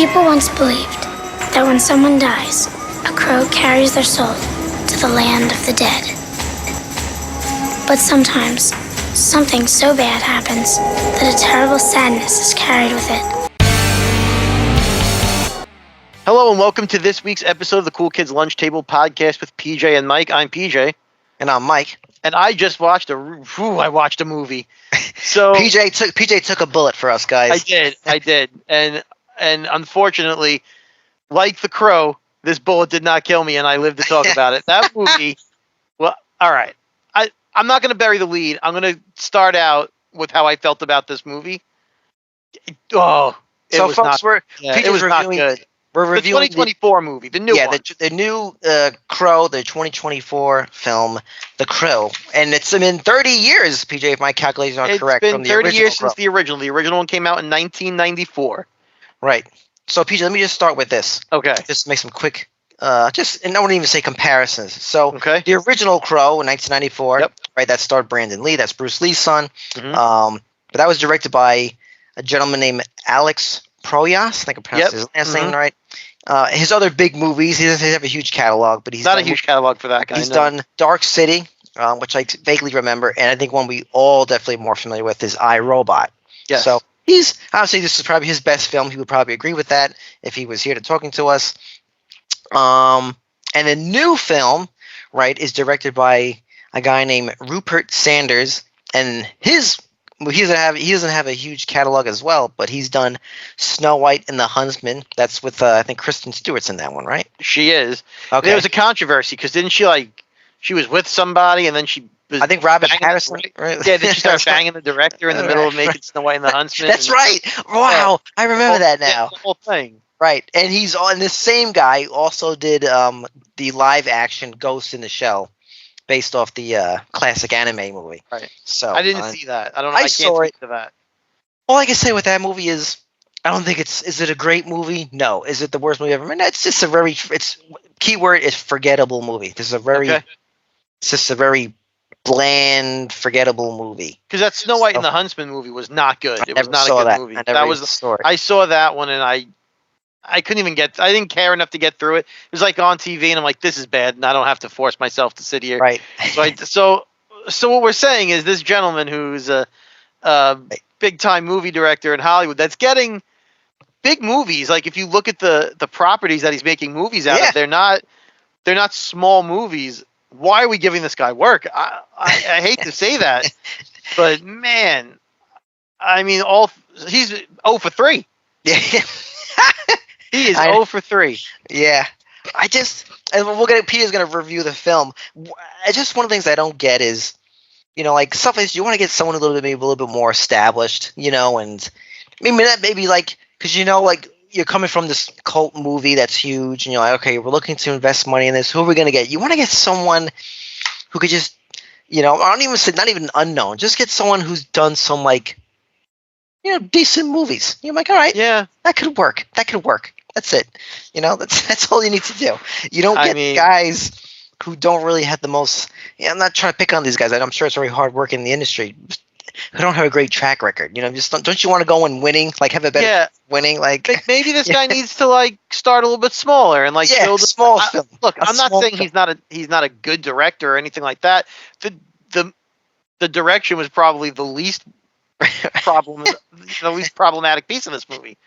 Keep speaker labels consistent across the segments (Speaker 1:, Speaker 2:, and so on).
Speaker 1: People once believed that when someone dies, a crow carries their soul to the land of the dead. But sometimes, something so bad happens that a terrible sadness is carried with it.
Speaker 2: Hello and welcome to this week's episode of the Cool Kids Lunch Table podcast with PJ and Mike. I'm PJ.
Speaker 3: And I'm Mike.
Speaker 2: And I just watched a movie. So
Speaker 3: PJ took a bullet for us, guys.
Speaker 2: I did. And unfortunately, like The Crow, this bullet did not kill me and I lived to talk about it. That movie, well, all right. I'm not going to bury the lead. I'm going to start out with how I felt about this movie. It was not good.
Speaker 3: We're reviewing
Speaker 2: the 2024 movie, the new one.
Speaker 3: The new Crow, the 2024 film, The Crow. And it's been 30 years, PJ, if my calculations are correct.
Speaker 2: It's been 30 years since the original. The original one came out in 1994.
Speaker 3: Right. So, PJ, let me just start with this.
Speaker 2: Okay.
Speaker 3: Just make some quick, and I wouldn't even say comparisons. So,
Speaker 2: The
Speaker 3: original Crow in 1994, right, that starred Brandon Lee. That's Bruce Lee's son. Mm-hmm. But that was directed by a gentleman named Alex Proyas. I think I pronounced his last name right. His other big movies, he doesn't have a huge catalog, but he's
Speaker 2: not a huge catalog for that guy.
Speaker 3: He's done Dark City, which I vaguely remember, and I think one we all definitely more familiar with is I, Robot.
Speaker 2: Yes.
Speaker 3: So obviously this is probably his best film. He would probably agree with that if he was here talking to us. And the new film, right, is directed by a guy named Rupert Sanders, and he doesn't have a huge catalog as well, but he's done Snow White and the Huntsman. That's with I think Kristen Stewart's in that one, right?
Speaker 2: She is.
Speaker 3: Okay.
Speaker 2: There was a controversy because didn't she she was with somebody and then she was
Speaker 3: I think Robin Pattinson.
Speaker 2: Right? Yeah, then she started banging the director in the middle of making Snow White and the Huntsman.
Speaker 3: That's right. Wow, I remember that now.
Speaker 2: The whole thing.
Speaker 3: Right, and he's on this same guy also did the live action Ghost in the Shell, based off the classic anime movie.
Speaker 2: Right.
Speaker 3: So
Speaker 2: I didn't see that. I can't speak to that.
Speaker 3: All I can say with that movie is I don't think is it a great movie? No. Is it the worst movie ever made? No, it's just keyword is forgettable movie. It's just a very bland, forgettable movie.
Speaker 2: Because that Snow White and the Huntsman movie was not good. It was not a good movie.
Speaker 3: That was the story.
Speaker 2: I saw that one and I couldn't even I didn't care enough to get through it. It was on TV and I'm like, this is bad and I don't have to force myself to sit here.
Speaker 3: Right.
Speaker 2: So what we're saying is this gentleman who's a big time movie director in Hollywood that's getting big movies. Like if you look at the properties that he's making movies out of, they're not small movies. Why are we giving this guy work? I hate to say that, but man, I mean, he's 0 for 3.
Speaker 3: Yeah.
Speaker 2: He is 0 for 3.
Speaker 3: Yeah. Peter's going to review the film. Just one of the things I don't get is, stuff like this, you want to get someone a little bit more established, and maybe because you're coming from this cult movie that's huge, and you're like, okay, we're looking to invest money in this. Who are we going to get? You want to get someone who could just, I don't even say not even unknown. Just get someone who's done some decent movies. You're like, all right,
Speaker 2: yeah,
Speaker 3: that could work. That's it. That's all you need to do. You don't get guys who don't really have the most. I'm not trying to pick on these guys. I'm sure it's very hard work in the industry. Who don't have a great track record. Just don't you want to go in winning? Have a better winning.
Speaker 2: Maybe this guy needs to start a little bit smaller and build a small film. Look, I'm not saying he's not a good director or anything like that. The direction was probably the least least problematic piece of this movie.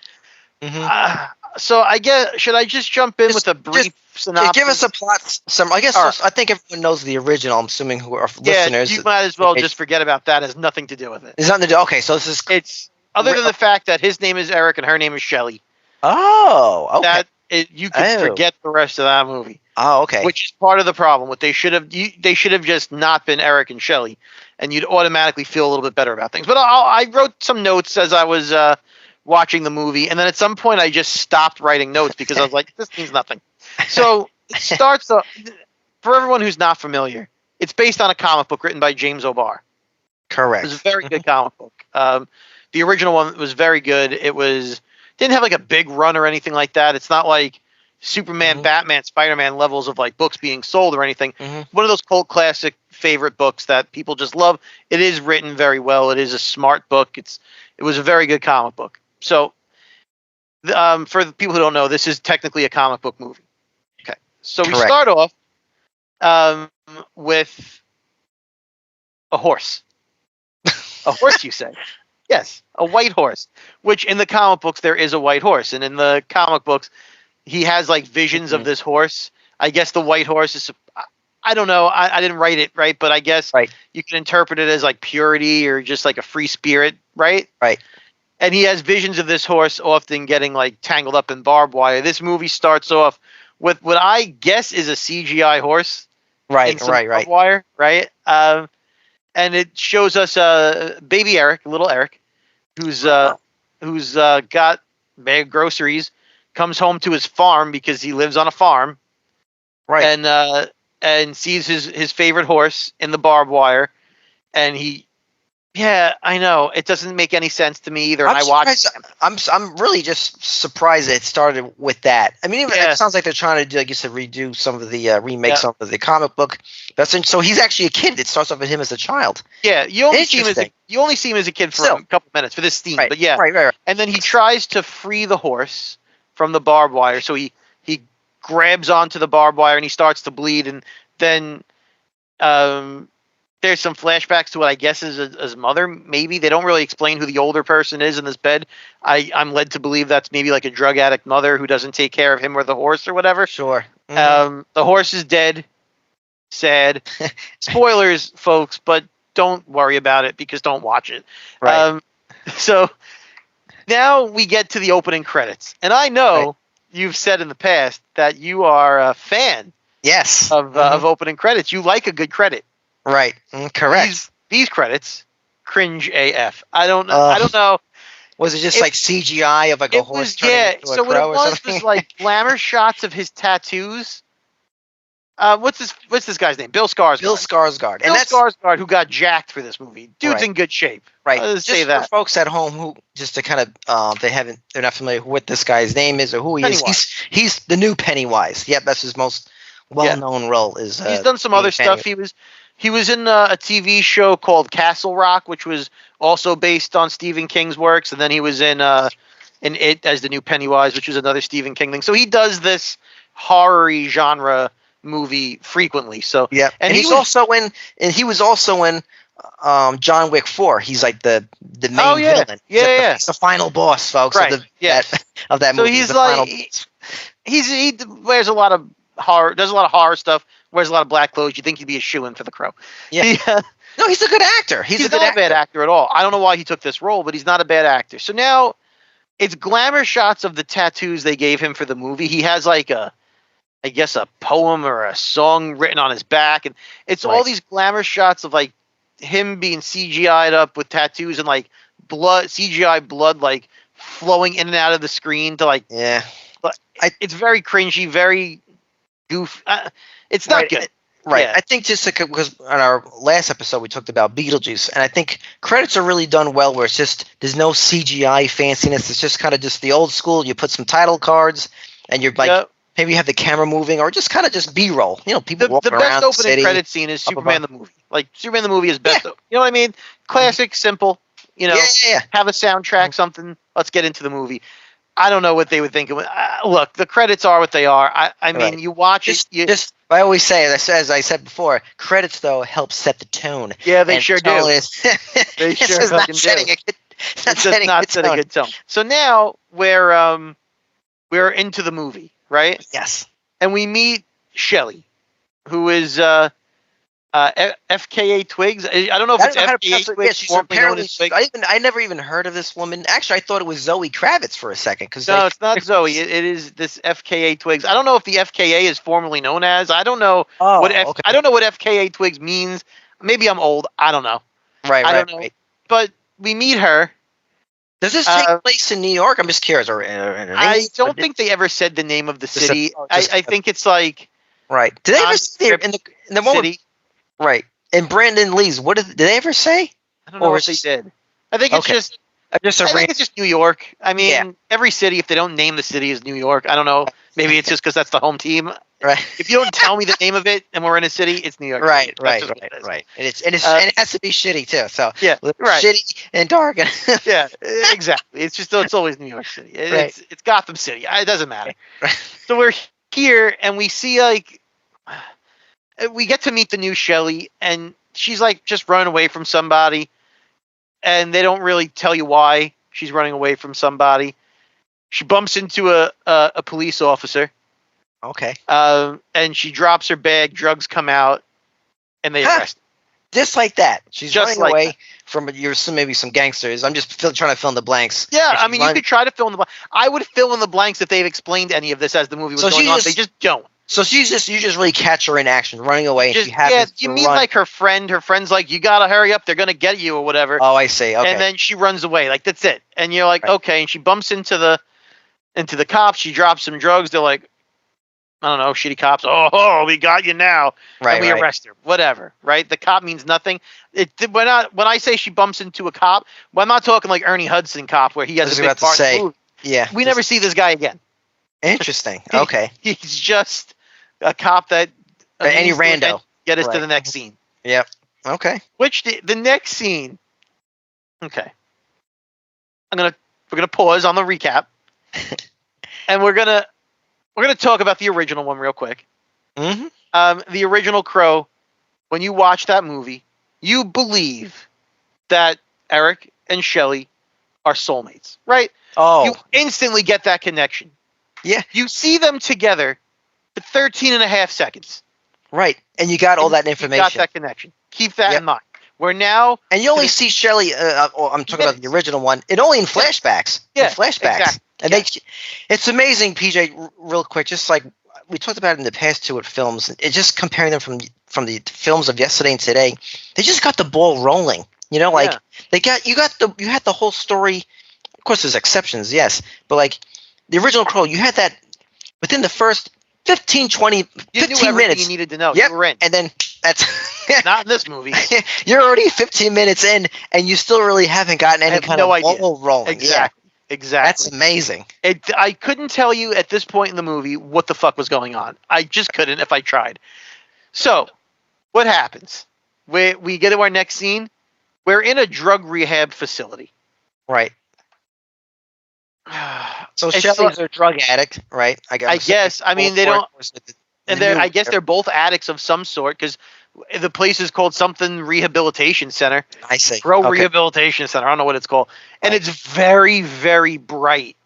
Speaker 2: Mm-hmm. So I guess should I just jump in with a brief synopsis?
Speaker 3: Give us a plot summary. I guess I think everyone knows the original. I'm assuming who are listeners.
Speaker 2: You might as well just forget about that. It has nothing to do with it.
Speaker 3: It's nothing to do. Okay, so this is
Speaker 2: other than the fact that his name is Eric and her name is Shelley.
Speaker 3: Oh, okay.
Speaker 2: You can forget the rest of that movie.
Speaker 3: Oh, okay.
Speaker 2: Which is part of the problem. What they should have just not been Eric and Shelley, and you'd automatically feel a little bit better about things. But I wrote some notes as I was watching the movie, and then at some point I just stopped writing notes because I was like, this means nothing. So it starts off, for everyone who's not familiar, it's based on a comic book written by James O'Barr.
Speaker 3: Correct.
Speaker 2: It was a very good comic book. The original one was very good. Didn't have a big run or anything like that. It's not like Superman, Batman, Spider-Man levels of books being sold or anything. One of those cult classic favorite books that people just love. It is written very well. It is a smart book. It was a very good comic book. So For the people who don't know, this is technically a comic book movie. Okay, so we
Speaker 3: Correct.
Speaker 2: start off with a horse. A horse, you say? Yes, a white horse. Which in the comic books there is a white horse, and in the comic books he has like visions of this horse. I guess the white horse is. I don't know. I didn't write it right, but I guess you can interpret it as like purity or just like a free spirit, right?
Speaker 3: Right.
Speaker 2: And he has visions of this horse often getting like tangled up in barbed wire. This movie starts off with what I guess is a CGI horse.
Speaker 3: Right.
Speaker 2: Barbed wire, right? And it shows us baby Eric, little Eric, who's got bag of groceries, comes home to his farm because he lives on a farm,
Speaker 3: Right.
Speaker 2: And sees his favorite horse in the barbed wire, and I know it doesn't make any sense to me either. And I watched.
Speaker 3: I'm really just surprised that it started with that. I mean, it sounds like they're trying to do, like you said, redo some of the remake some of the comic book. So he's actually a kid. It starts off with him as a child.
Speaker 2: Yeah, you only see him as a kid for a couple minutes for this scene,
Speaker 3: right,
Speaker 2: but yeah,
Speaker 3: right.
Speaker 2: And then he tries to free the horse from the barbed wire, so he grabs onto the barbed wire and he starts to bleed, and then there's some flashbacks to what I guess is his mother. Maybe they don't really explain who the older person is in this bed. I'm led to believe that's maybe like a drug addict mother who doesn't take care of him or the horse or whatever.
Speaker 3: Sure.
Speaker 2: The horse is dead. Sad. Spoilers, folks, but don't worry about it because don't watch it.
Speaker 3: Right.
Speaker 2: So now we get to the opening credits, and I know you've said in the past that you are a fan.
Speaker 3: Yes.
Speaker 2: Of opening credits. You like a good credit.
Speaker 3: Right. Correct.
Speaker 2: These credits, cringe AF. I don't know.
Speaker 3: Was it just like CGI of like a horse turning into a crow or something?
Speaker 2: Was like glamour shots of his tattoos. What's this guy's name? Bill Skarsgård.
Speaker 3: Bill Skarsgård.
Speaker 2: Bill Skarsgård, who got jacked for this movie. Dude's in good shape.
Speaker 3: Right.
Speaker 2: Let's
Speaker 3: just
Speaker 2: say that.
Speaker 3: For folks at home who just to kind of they're not familiar with what this guy's name is or who he is. He's the new Pennywise. Yep, that's his most well-known role. He's
Speaker 2: done some other stuff. He was in a TV show called Castle Rock, which was also based on Stephen King's works, and then he was in It as the new Pennywise, which was another Stephen King thing. So he does this horror-y genre movie frequently. So
Speaker 3: and he was also in John Wick 4. He's like the main villain. He's the final boss, folks.
Speaker 2: Right.
Speaker 3: Of that movie.
Speaker 2: So he wears a lot of horror, does a lot of horror stuff, wears a lot of black clothes. You think he'd be a shoo-in for the Crow.
Speaker 3: Yeah. No, he's a good actor. He's
Speaker 2: not a bad actor at all. I don't know why he took this role, but he's not a bad actor. So now it's glamour shots of the tattoos they gave him for the movie. He has like a poem or a song written on his back, and it's all these glamour shots of like him being CGI'd up with tattoos and like CGI blood like flowing in and out of the screen to like it's very cringy, very goof. It's not good.
Speaker 3: Right.
Speaker 2: Yeah.
Speaker 3: I think just because on our last episode we talked about Beetlejuice, and I think credits are really done well where it's just there's no CGI fanciness. It's just kind of just the old school. You put some title cards and you're like maybe you have the camera moving or just kind of just B-roll. You know, people walking around the city.
Speaker 2: The best opening credit scene is Superman the movie. Like Superman the movie is best. You know what I mean? Classic, simple. You know, have a soundtrack, something. Let's get into the movie. I don't know what they would think. Look, the credits are what they are. I mean, you watch it.
Speaker 3: I always say, as I said before, credits though help set the tone.
Speaker 2: Yeah, they sure do.
Speaker 3: They sure
Speaker 2: fucking do. It's not setting a good tone. So now we're into the movie, right?
Speaker 3: Yes.
Speaker 2: And we meet Shelley, who is FKA Twigs. I don't know if it's FKA Twigs.
Speaker 3: She's apparently Twigs. I never even heard of this woman. Actually, I thought it was Zoe Kravitz for a second.
Speaker 2: No, it's not Zoe. It is this FKA Twigs. I don't know if the FKA is formerly known as. I don't know I don't know what FKA Twigs means. Maybe I'm old. I don't know. I don't know. But we meet her.
Speaker 3: Does this take place in New York? I'm just curious.
Speaker 2: I don't think they ever said the name of the city. I think it's like
Speaker 3: Did they ever say in the moment? Right. And Brandon Lee's, what did they ever say?
Speaker 2: I don't know if they did. I think it's just it's just New York. I mean, every city, if they don't name the city as New York, I don't know. Maybe it's just because that's the home team.
Speaker 3: Right.
Speaker 2: If you don't tell me the name of it and we're in a city, it's New York
Speaker 3: Right,
Speaker 2: City. That's
Speaker 3: right,
Speaker 2: just what
Speaker 3: right,
Speaker 2: it is.
Speaker 3: right. And it has to be shitty too. So
Speaker 2: Yeah, right.
Speaker 3: shitty and dark.
Speaker 2: Yeah, exactly. It's always New York City.
Speaker 3: Right.
Speaker 2: It's Gotham City. It doesn't matter.
Speaker 3: Right.
Speaker 2: So we're here and we see like we get to meet the new Shelly, and she's like just running away from somebody, and they don't really tell you why she's running away from somebody. She bumps into a police officer,
Speaker 3: Okay.
Speaker 2: and she drops her bag. Drugs come out, and they arrest her.
Speaker 3: Just like that. She's
Speaker 2: Just
Speaker 3: running
Speaker 2: like
Speaker 3: away
Speaker 2: that.
Speaker 3: from maybe some gangsters. I'm just trying to fill in the blanks.
Speaker 2: Yeah,
Speaker 3: And
Speaker 2: I
Speaker 3: she
Speaker 2: mean, you could try to fill in the blanks. I would fill in the blanks if they've explained any of this as the movie was
Speaker 3: So
Speaker 2: going
Speaker 3: she
Speaker 2: on.
Speaker 3: just-
Speaker 2: They just don't.
Speaker 3: So you just really catch her in action, running away, and
Speaker 2: Just,
Speaker 3: she happens
Speaker 2: you
Speaker 3: to
Speaker 2: mean
Speaker 3: run.
Speaker 2: like her friend? Her friend's like, you gotta hurry up. They're gonna get you or whatever.
Speaker 3: Oh, I see. Okay.
Speaker 2: And then she runs away. Like that's it. And you're like,
Speaker 3: Right.
Speaker 2: okay. And she bumps into the cops. She drops some drugs. They're like, I don't know, shitty cops. Oh, we got you now.
Speaker 3: Right.
Speaker 2: And we arrest her. Whatever. Right? The cop means nothing. When I say she bumps into a cop, well, I'm not talking like Ernie Hudson cop where he has
Speaker 3: I was
Speaker 2: a big
Speaker 3: about to
Speaker 2: part in the
Speaker 3: say.
Speaker 2: movie.
Speaker 3: Yeah.
Speaker 2: We never see this guy again.
Speaker 3: Interesting. Okay.
Speaker 2: He's just a cop that
Speaker 3: Any
Speaker 2: needs to
Speaker 3: rando.
Speaker 2: get us to
Speaker 3: Right.
Speaker 2: the next scene.
Speaker 3: Yep. Okay.
Speaker 2: Which the next scene. Okay. We're gonna pause on the recap, and we're gonna talk about the original one real quick.
Speaker 3: Mm-hmm.
Speaker 2: The original Crow. When you watch that movie, you believe that Eric and Shelley are soulmates, right?
Speaker 3: Oh.
Speaker 2: You instantly get that connection.
Speaker 3: Yeah.
Speaker 2: You see them together for 13 and a half seconds.
Speaker 3: Right. And you got all that
Speaker 2: You
Speaker 3: information.
Speaker 2: got that connection. Keep that
Speaker 3: Yep.
Speaker 2: in mind. We're now.
Speaker 3: And you only see Shelley. I'm talking about the original one. It only in flashbacks.
Speaker 2: Yeah,
Speaker 3: In flashbacks.
Speaker 2: exactly.
Speaker 3: And it's amazing, PJ. Real quick, just like we talked about in the past too with films, it's just comparing them from the films of yesterday and today. They just got the ball rolling. You know, like you had the whole story. Of course, there's exceptions, yes, but like the original Crow, you had that within the first 15, 20,
Speaker 2: You
Speaker 3: 15
Speaker 2: knew everything
Speaker 3: minutes.
Speaker 2: you needed to know.
Speaker 3: Yep.
Speaker 2: You were in.
Speaker 3: And then that's
Speaker 2: Not in this movie.
Speaker 3: you're already 15 minutes in, and you still really haven't gotten any
Speaker 2: have
Speaker 3: kind
Speaker 2: no
Speaker 3: of
Speaker 2: idea.
Speaker 3: ball rolling.
Speaker 2: Exactly.
Speaker 3: Yeah,
Speaker 2: Exactly.
Speaker 3: that's amazing.
Speaker 2: I couldn't tell you at this point in the movie what the fuck was going on. I just couldn't if I tried. So, what happens? We get to our next scene. We're in a drug rehab facility.
Speaker 3: Right. So
Speaker 2: It's
Speaker 3: Shelley's a drug addict, right?
Speaker 2: I guess. I mean, they don't. And I guess they're both addicts of some sort because the place is called something rehabilitation center.
Speaker 3: I see.
Speaker 2: Crow
Speaker 3: Okay.
Speaker 2: Rehabilitation Center. I don't know what it's called. And
Speaker 3: Right.
Speaker 2: it's very, very bright.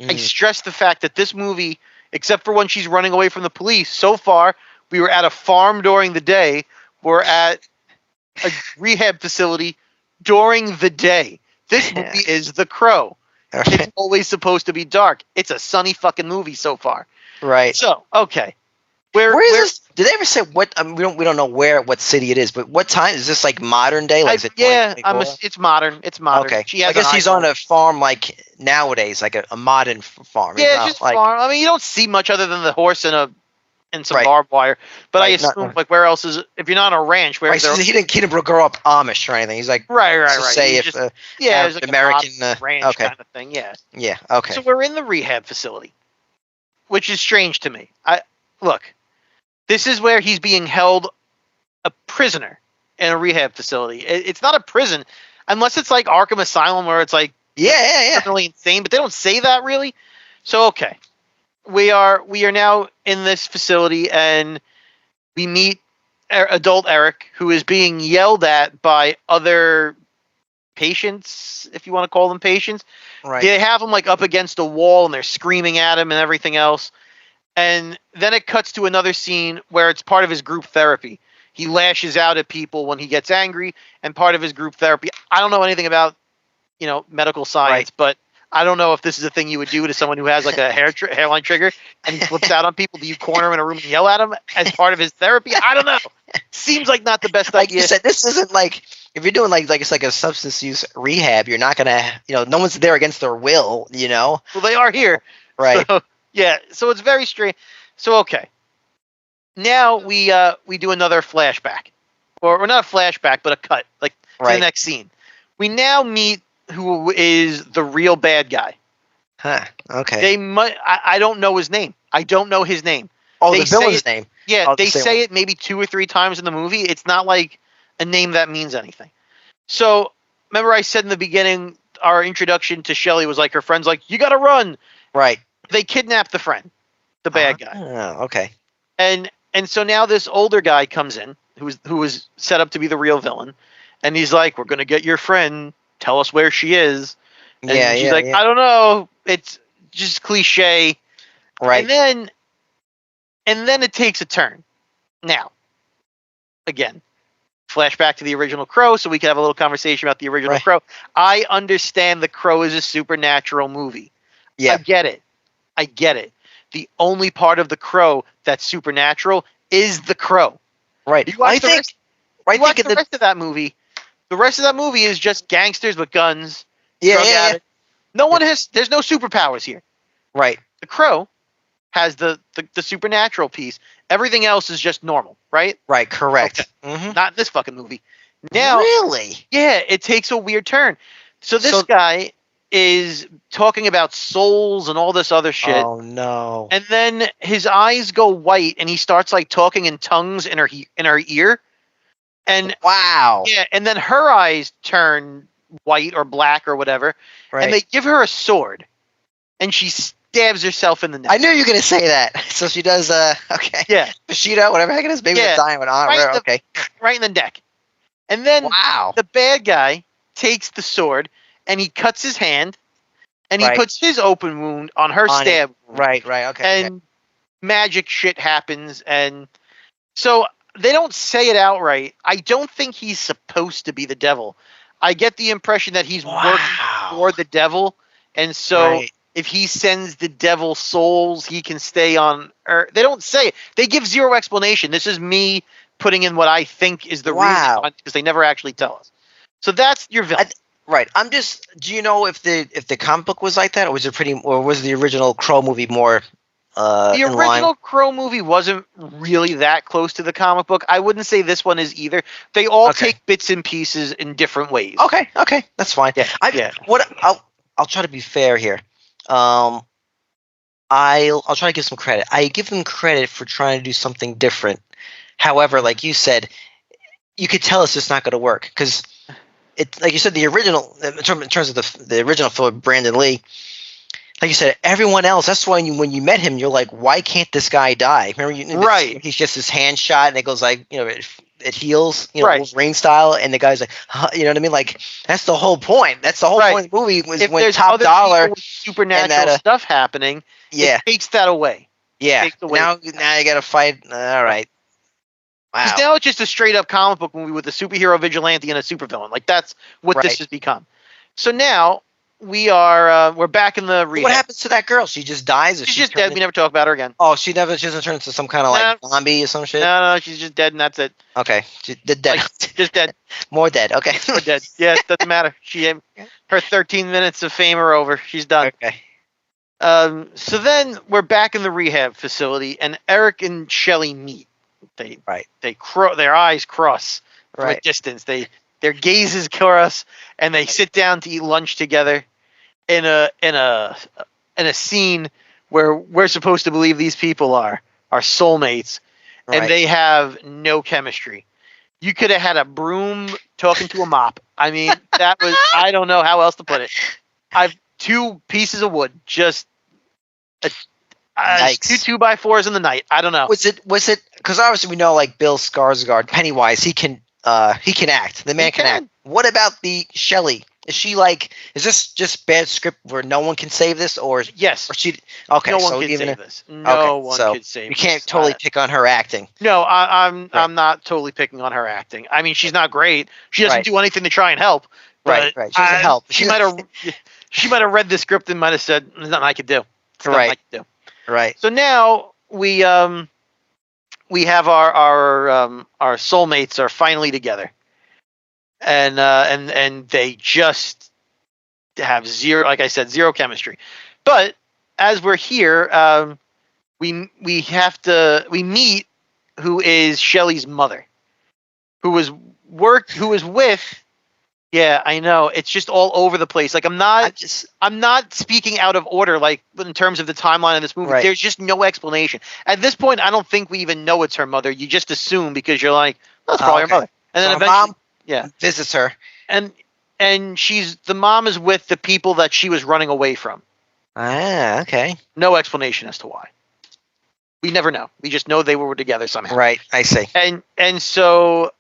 Speaker 2: I
Speaker 3: Mhm.
Speaker 2: stress the fact that this movie, except for when she's running away from the police, so far we were at a farm during the day. We're at a rehab facility during the day. This movie is The Crow. It's always supposed to be dark. It's a sunny fucking movie so far.
Speaker 3: Right.
Speaker 2: So, okay.
Speaker 3: Where is this? Did they ever say what? We don't know what city it is, but what time is this? Like modern day? Like is it 2024?
Speaker 2: It's modern. It's modern.
Speaker 3: Okay.
Speaker 2: She has
Speaker 3: I guess
Speaker 2: an
Speaker 3: he's
Speaker 2: iPhone.
Speaker 3: on a farm like nowadays, like a modern farm. It's
Speaker 2: Yeah,
Speaker 3: not
Speaker 2: it's just
Speaker 3: like,
Speaker 2: farm. I mean, you don't see much other than the horse and some
Speaker 3: Right.
Speaker 2: barbed wire. But I
Speaker 3: Right, not-
Speaker 2: assume, like, where else is if you're not on a ranch? Where
Speaker 3: Right,
Speaker 2: is there?
Speaker 3: so he didn't grow up Amish or anything. He's like
Speaker 2: Right.
Speaker 3: to say
Speaker 2: He
Speaker 3: if
Speaker 2: just,
Speaker 3: yeah,
Speaker 2: it's like
Speaker 3: American,
Speaker 2: a ranch
Speaker 3: okay.
Speaker 2: kind of thing. Yeah.
Speaker 3: yeah, okay.
Speaker 2: So we're in the rehab facility, which is strange to me. Look, this is where he's being held a prisoner in a rehab facility. It's not a prison, unless it's like Arkham Asylum, where it's like
Speaker 3: yeah.
Speaker 2: criminally insane. But they don't say that really. So okay, we are now in this facility, and we meet adult Eric, who is being yelled at by other patients, if you want to call them patients.
Speaker 3: Right.
Speaker 2: They have him like up against a wall, and they're screaming at him and everything else. And then it cuts to another scene where it's part of his group therapy. He lashes out at people when he gets angry, and part of his group therapy. I don't know anything about, medical science, but I don't know if this is a thing you would do to someone who has like a hairline trigger and he flips out on people. Do you corner him in a room and yell at him as part of his therapy? I don't know. Seems like not the best
Speaker 3: Like
Speaker 2: idea.
Speaker 3: you said, this isn't like if you're doing like it's like a substance use rehab. You're not gonna, no one's there against their will.
Speaker 2: Well, they are here.
Speaker 3: Right.
Speaker 2: So, yeah. So it's very strange. So okay. Now we do another flashback, or not a flashback, but a cut, like to the next scene. We now meet who is the real bad guy.
Speaker 3: Huh. Okay.
Speaker 2: I don't know his name. I don't know his name.
Speaker 3: Oh,
Speaker 2: They
Speaker 3: the
Speaker 2: say
Speaker 3: villain's
Speaker 2: it-
Speaker 3: name.
Speaker 2: Yeah,
Speaker 3: Oh, the
Speaker 2: they
Speaker 3: same
Speaker 2: say
Speaker 3: one.
Speaker 2: it maybe 2 or 3 times in the movie. It's not like a name that means anything. So remember, I said in the beginning, our introduction to Shelly was like her friend's like, "You got to run."
Speaker 3: Right.
Speaker 2: They kidnap the friend, the bad guy,
Speaker 3: Oh, okay.
Speaker 2: and so now this older guy comes in who was set up to be the real villain, and he's like, "We're gonna get your friend. Tell us where she is." And
Speaker 3: Yeah,
Speaker 2: she's
Speaker 3: yeah,
Speaker 2: like,
Speaker 3: yeah.
Speaker 2: "I don't know. It's just cliche."
Speaker 3: Right.
Speaker 2: And then it takes a turn. Now, again, flashback to the original Crow, so we can have a little conversation about the original
Speaker 3: Right.
Speaker 2: Crow. I understand the Crow is a supernatural movie.
Speaker 3: Yeah.
Speaker 2: I get it. I get it. The only part of the Crow that's supernatural is the Crow.
Speaker 3: Right.
Speaker 2: You watch the rest,
Speaker 3: I
Speaker 2: you watch
Speaker 3: think
Speaker 2: the rest of that movie. The rest of that movie is just gangsters with guns,
Speaker 3: yeah,
Speaker 2: drug
Speaker 3: yeah, yeah.
Speaker 2: addicts. No one has. There's no superpowers here.
Speaker 3: Right.
Speaker 2: The Crow has the supernatural piece. Everything else is just normal, right?
Speaker 3: Right. Correct.
Speaker 2: Okay.
Speaker 3: Hmm.
Speaker 2: Not in this fucking movie. Now,
Speaker 3: Really?
Speaker 2: yeah, it takes a weird turn. So this
Speaker 3: So-
Speaker 2: guy is talking about souls and all this other shit.
Speaker 3: Oh no.
Speaker 2: And then his eyes go white, and he starts like talking in tongues in her ear, and
Speaker 3: Wow.
Speaker 2: yeah, and then her eyes turn white or black or whatever,
Speaker 3: Right.
Speaker 2: and they give her a sword, and she stabs herself in the neck.
Speaker 3: I knew you were gonna say that. So she does. Okay.
Speaker 2: Yeah,
Speaker 3: Bushido, whatever the heck it is. Maybe
Speaker 2: Yeah.
Speaker 3: the diamond on.
Speaker 2: Right,
Speaker 3: Okay.
Speaker 2: right in the neck. And then
Speaker 3: Wow.
Speaker 2: the bad guy takes the sword and he cuts his hand, and he
Speaker 3: Right.
Speaker 2: puts his open wound on her
Speaker 3: On it.
Speaker 2: stab wound.
Speaker 3: Right. Right. Okay.
Speaker 2: And magic shit happens, and so they don't say it outright. I don't think he's supposed to be the devil. I get the impression that he's working
Speaker 3: Wow.
Speaker 2: for the devil, and so
Speaker 3: Right.
Speaker 2: if he sends the devil souls, he can stay on Earth. They don't say it. They give zero explanation. This is me putting in what I think is the
Speaker 3: Wow.
Speaker 2: reason, because they never actually tell us. So that's your villain.
Speaker 3: Right. I'm just. Do you know if the comic book was like that, or was the original Crow movie more?
Speaker 2: The
Speaker 3: in line?
Speaker 2: original Crow movie wasn't really that close to the comic book. I wouldn't say this one is either. They all
Speaker 3: Okay.
Speaker 2: take bits and pieces in different ways.
Speaker 3: Okay. Okay. That's fine.
Speaker 2: Yeah, yeah.
Speaker 3: I'll try to be fair here. I'll try to give some credit. I give them credit for trying to do something different. However, like you said, you could tell it's just not going to work because it, like you said, the original in terms of the original film, Brandon Lee. Like you said, everyone else. That's why when you met him, you're like, why can't this guy die? Remember,
Speaker 2: Right.
Speaker 3: He's just his hand shot, and it goes like, it heals,
Speaker 2: Right.
Speaker 3: Wolverine style, and the guy's like, huh, you know what I mean? Like that's the whole point. That's the whole
Speaker 2: Right.
Speaker 3: point of the movie was
Speaker 2: If
Speaker 3: when
Speaker 2: there's
Speaker 3: Top
Speaker 2: other
Speaker 3: Dollar.
Speaker 2: people with supernatural
Speaker 3: that,
Speaker 2: stuff happening,
Speaker 3: Yeah,
Speaker 2: it takes that away.
Speaker 3: yeah.
Speaker 2: takes away-
Speaker 3: Now you got to fight. All right. Wow.
Speaker 2: Because now it's just a straight up comic book movie with a superhero vigilante and a supervillain. Like that's what
Speaker 3: Right.
Speaker 2: this has become. So now we're back in the rehab.
Speaker 3: What happens to that girl? She just dies. Or
Speaker 2: She's just
Speaker 3: turned
Speaker 2: dead. We never talk about her again.
Speaker 3: Oh, she doesn't turn into some kind of like zombie or some shit.
Speaker 2: No, she's just dead, and that's it.
Speaker 3: Okay, the dead.
Speaker 2: Like, just dead.
Speaker 3: More dead. Okay.
Speaker 2: We're dead. Yeah, it doesn't matter. Her 13 minutes of fame are over. She's done.
Speaker 3: Okay.
Speaker 2: So then we're back in the rehab facility, and Eric and Shelley meet. Their eyes cross from a
Speaker 3: Right.
Speaker 2: distance. Their gazes cross, and they sit down to eat lunch together in a scene where we're supposed to believe these people are soulmates,
Speaker 3: Right.
Speaker 2: and they have no chemistry. You could have had a broom talking to a mop. I mean, that was, I don't know how else to put it. I've 2 pieces of wood, just
Speaker 3: Yikes.
Speaker 2: 2 2x4s in the night. I don't know.
Speaker 3: Was it? Because obviously we know like Bill Skarsgård, Pennywise, he can act. The man
Speaker 2: He
Speaker 3: can
Speaker 2: can.
Speaker 3: act. What about the Shelley? Is this just bad script where no one can save this, or
Speaker 2: Yes.
Speaker 3: she? Okay,
Speaker 2: No one
Speaker 3: so
Speaker 2: can
Speaker 3: even
Speaker 2: save this. No one
Speaker 3: so
Speaker 2: can save
Speaker 3: you
Speaker 2: this.
Speaker 3: can't totally pick on her acting.
Speaker 2: No, I'm
Speaker 3: Right.
Speaker 2: not totally picking on her acting. I mean, she's not great. She doesn't
Speaker 3: Right.
Speaker 2: do anything to try and help.
Speaker 3: Right,
Speaker 2: but
Speaker 3: right. She doesn't help.
Speaker 2: She might have read the script and might have said, "There's nothing I could do." There's nothing
Speaker 3: Right.
Speaker 2: I could do.
Speaker 3: Right.
Speaker 2: So now we have our soulmates are finally together, and they just have zero, like I said, zero chemistry. But as we're here, we meet who is Shelley's mother, who was with Yeah, I know. It's just all over the place. Like I'm not speaking out of order. Like in terms of the timeline of this movie,
Speaker 3: Right.
Speaker 2: there's just no explanation at this point. I don't think we even know it's her mother. You just assume because you're like, oh, that's probably
Speaker 3: okay.
Speaker 2: her mother. And
Speaker 3: So
Speaker 2: then
Speaker 3: her
Speaker 2: eventually,
Speaker 3: mom
Speaker 2: yeah,
Speaker 3: visits her.
Speaker 2: and the mom is with the people that she was running away from.
Speaker 3: Ah, okay.
Speaker 2: No explanation as to why. We never know. We just know they were together somehow.
Speaker 3: Right, I see.
Speaker 2: And so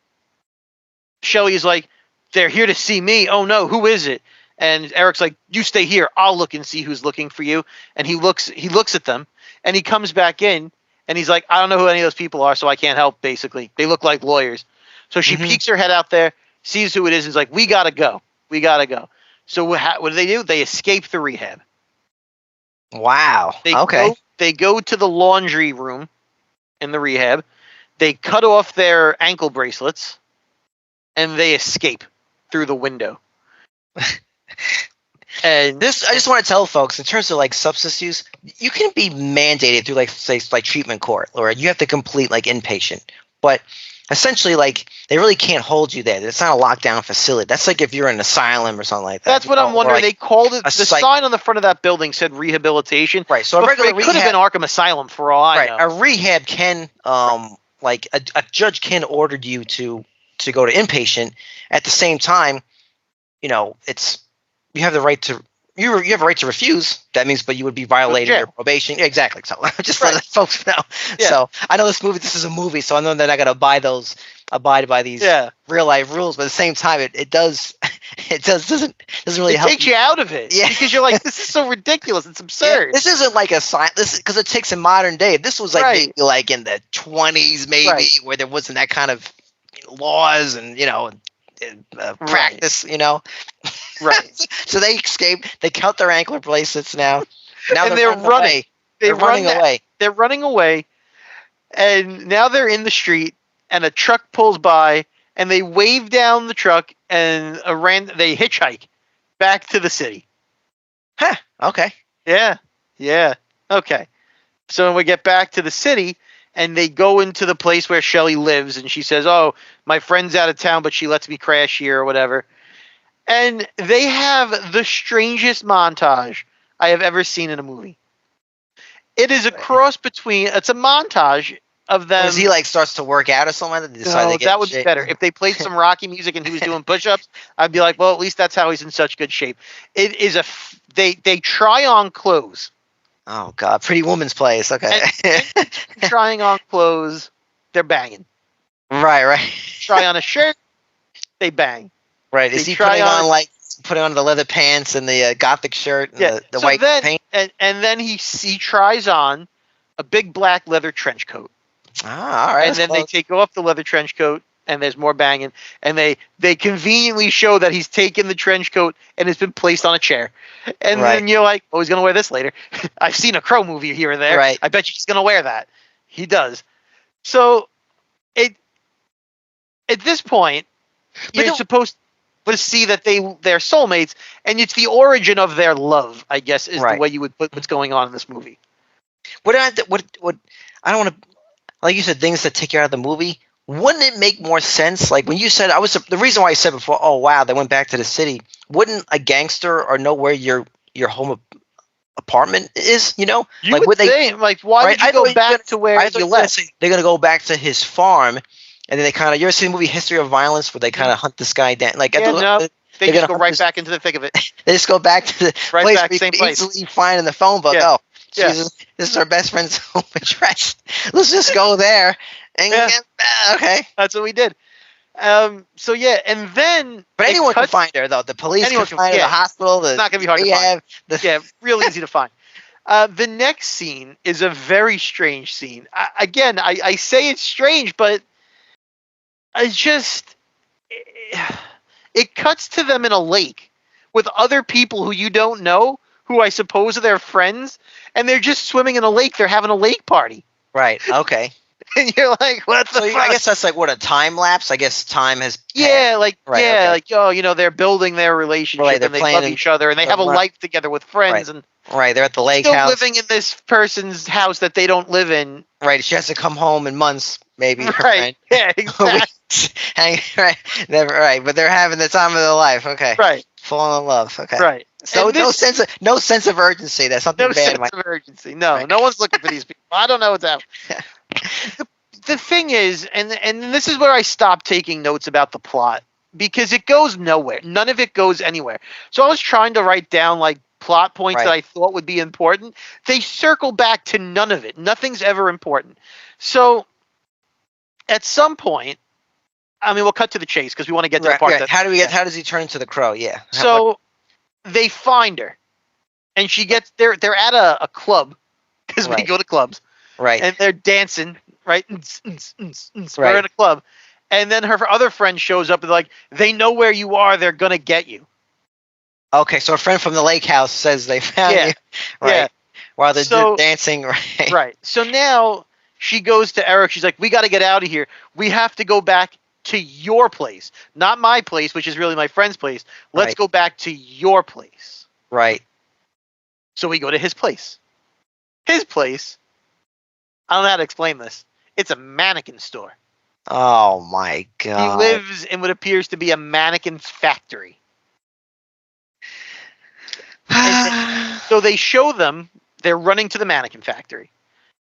Speaker 2: Shelly's like, they're here to see me. Oh no, who is it? And Eric's like, you stay here. I'll look and see who's looking for you. And he looks at them and he comes back in and he's like, I don't know who any of those people are, so I can't help, basically. They look like lawyers. So she peeks her head out there, sees who it is, and is like, we gotta go. We gotta go. So what do? They escape the rehab.
Speaker 3: Wow. Okay.
Speaker 2: They go to the laundry room in the rehab. They cut off their ankle bracelets and they escape through the window. And
Speaker 3: This, I just want to tell folks, in terms of like substance use, you can be mandated through like, say, like treatment court, or you have to complete like inpatient. But essentially, like, they really can't hold you there. It's not a lockdown facility. That's like if you're in an asylum or something like that.
Speaker 2: That's what I'm wondering.
Speaker 3: Like
Speaker 2: they called it, the
Speaker 3: psych-
Speaker 2: sign on the front of that building said rehabilitation.
Speaker 3: Right. So a
Speaker 2: But
Speaker 3: regular
Speaker 2: it could have been Arkham Asylum for all I know.
Speaker 3: a rehab can, like a judge can order you to go to inpatient. At the same time, it's, you have the right to. You have a right to refuse. That means, but you would be violating your probation. Yeah, exactly. So just let folks know. Yeah. So I know this is a movie, so I know they're not going to abide by these real life rules. But at the same time, it doesn't really help.
Speaker 2: It takes you out of it. Yeah, because you're like, this is so ridiculous. It's absurd.
Speaker 3: Yeah, this isn't like a sign. This because it takes in modern day. This was like maybe like in the 20s, maybe where there wasn't that kind of laws and practice.
Speaker 2: Right.
Speaker 3: So they escape. They cut their ankle bracelets now.
Speaker 2: And they're running.
Speaker 3: Away. They're running away.
Speaker 2: They're running away. And now they're in the street, and a truck pulls by, and they wave down the truck, and they hitchhike back to the city.
Speaker 3: Huh. Okay.
Speaker 2: Yeah. Okay. So when we get back to the city, and they go into the place where Shelly lives, and she says, oh, my friend's out of town, but she lets me crash here or whatever. And they have the strangest montage I have ever seen in a movie. It is a cross between, it's a montage of them.
Speaker 3: As he like starts to work out or something?
Speaker 2: That would be better. If they played some Rocky music and he was doing push-ups, I'd be like, well, at least that's how he's in such good shape. It is they try on clothes.
Speaker 3: Oh God, Pretty Woman's Place. Okay.
Speaker 2: And trying on clothes, they're banging.
Speaker 3: Right.
Speaker 2: Try on a shirt, they bang.
Speaker 3: Right. Is he putting on the leather pants and the gothic shirt and the white paint?
Speaker 2: And then he tries on a big black leather trench coat.
Speaker 3: Ah, all right.
Speaker 2: And then they take off the leather trench coat, and there's more banging. And they conveniently show that he's taken the trench coat and it's been placed on a chair. And then you're like, oh, he's going to wear this later. I've seen a Crow movie here and there.
Speaker 3: Right.
Speaker 2: I bet you he's going to wear that. He does. So at this point, you're supposed to see that they're soulmates, and it's the origin of their love, I guess, is the way you would put what's going on in this movie.
Speaker 3: What I don't want to, like you said, things that take you out of the movie. Wouldn't it make more sense? Like when you said, the reason why I said before, oh wow, they went back to the city. Wouldn't a gangster or know where your home apartment is?
Speaker 2: You would think, like, why would you go back to where you left?
Speaker 3: They're gonna go back to his farm. And then they kind of, you ever seen the movie History of Violence where they kind of hunt this guy down? Like,
Speaker 2: they just go right back into the thick of it.
Speaker 3: They just go back to the place where you can easily find in the phone book. Yeah. Oh, Jesus, this is our best friend's home address. Let's just go there. And okay.
Speaker 2: That's what we did. So, yeah, and then...
Speaker 3: But anyone can find her, though. The police can find her, the hospital,
Speaker 2: it's not going to be hard to find. Real easy to find. The next scene is a very strange scene. I say it's strange, but... It cuts to them in a lake with other people who you don't know, who I suppose are their friends, and they're just swimming in a lake. They're having a lake party.
Speaker 3: Right. Okay.
Speaker 2: And you're like, what the fuck?
Speaker 3: I guess that's like what, a time lapse? I guess time has passed.
Speaker 2: They're building their relationship and they love each other and they have a life together with friends and
Speaker 3: Right, they're at the lake
Speaker 2: still
Speaker 3: house.
Speaker 2: living in this person's house that they don't live in.
Speaker 3: Right, she has to come home in months, maybe. Her
Speaker 2: Right.
Speaker 3: friend.
Speaker 2: Yeah, exactly.
Speaker 3: Right, never. Right, but they're having the time of their life. Okay.
Speaker 2: Right.
Speaker 3: Falling in love. Okay.
Speaker 2: Right.
Speaker 3: So
Speaker 2: And
Speaker 3: no
Speaker 2: this-
Speaker 3: sense of urgency. That's something
Speaker 2: no
Speaker 3: bad.
Speaker 2: sense of urgency. No,
Speaker 3: Right.
Speaker 2: no one's looking for these people. I don't know what's happening. The thing is, and this is where I stopped taking notes about the plot because it goes nowhere. None of it goes anywhere. So I was trying to write down like plot points that I thought would be important. They circle back to none of it. Nothing's ever important. So at some point, I mean, we'll cut to the chase because we want to get to the part that.
Speaker 3: How does he turn into the crow? Yeah.
Speaker 2: So they find her, and she gets they're at a club because we go to clubs,
Speaker 3: right,
Speaker 2: and they're dancing, right? We're in a club, and then her other friend shows up and like they know where you are. They're gonna get you.
Speaker 3: Okay, so a friend from the lake house says they found you. Right.
Speaker 2: Yeah.
Speaker 3: While they're dancing. Right.
Speaker 2: Right. So now she goes to Eric. She's like, "We got to get out of here. We have to go back to your place, not my place, which is really my friend's place. Let's go back to your place."
Speaker 3: Right.
Speaker 2: So we go to his place. His place. I don't know how to explain this. It's a mannequin store.
Speaker 3: Oh my god.
Speaker 2: He lives in what appears to be a mannequin factory. So they show them. They're running to the mannequin factory.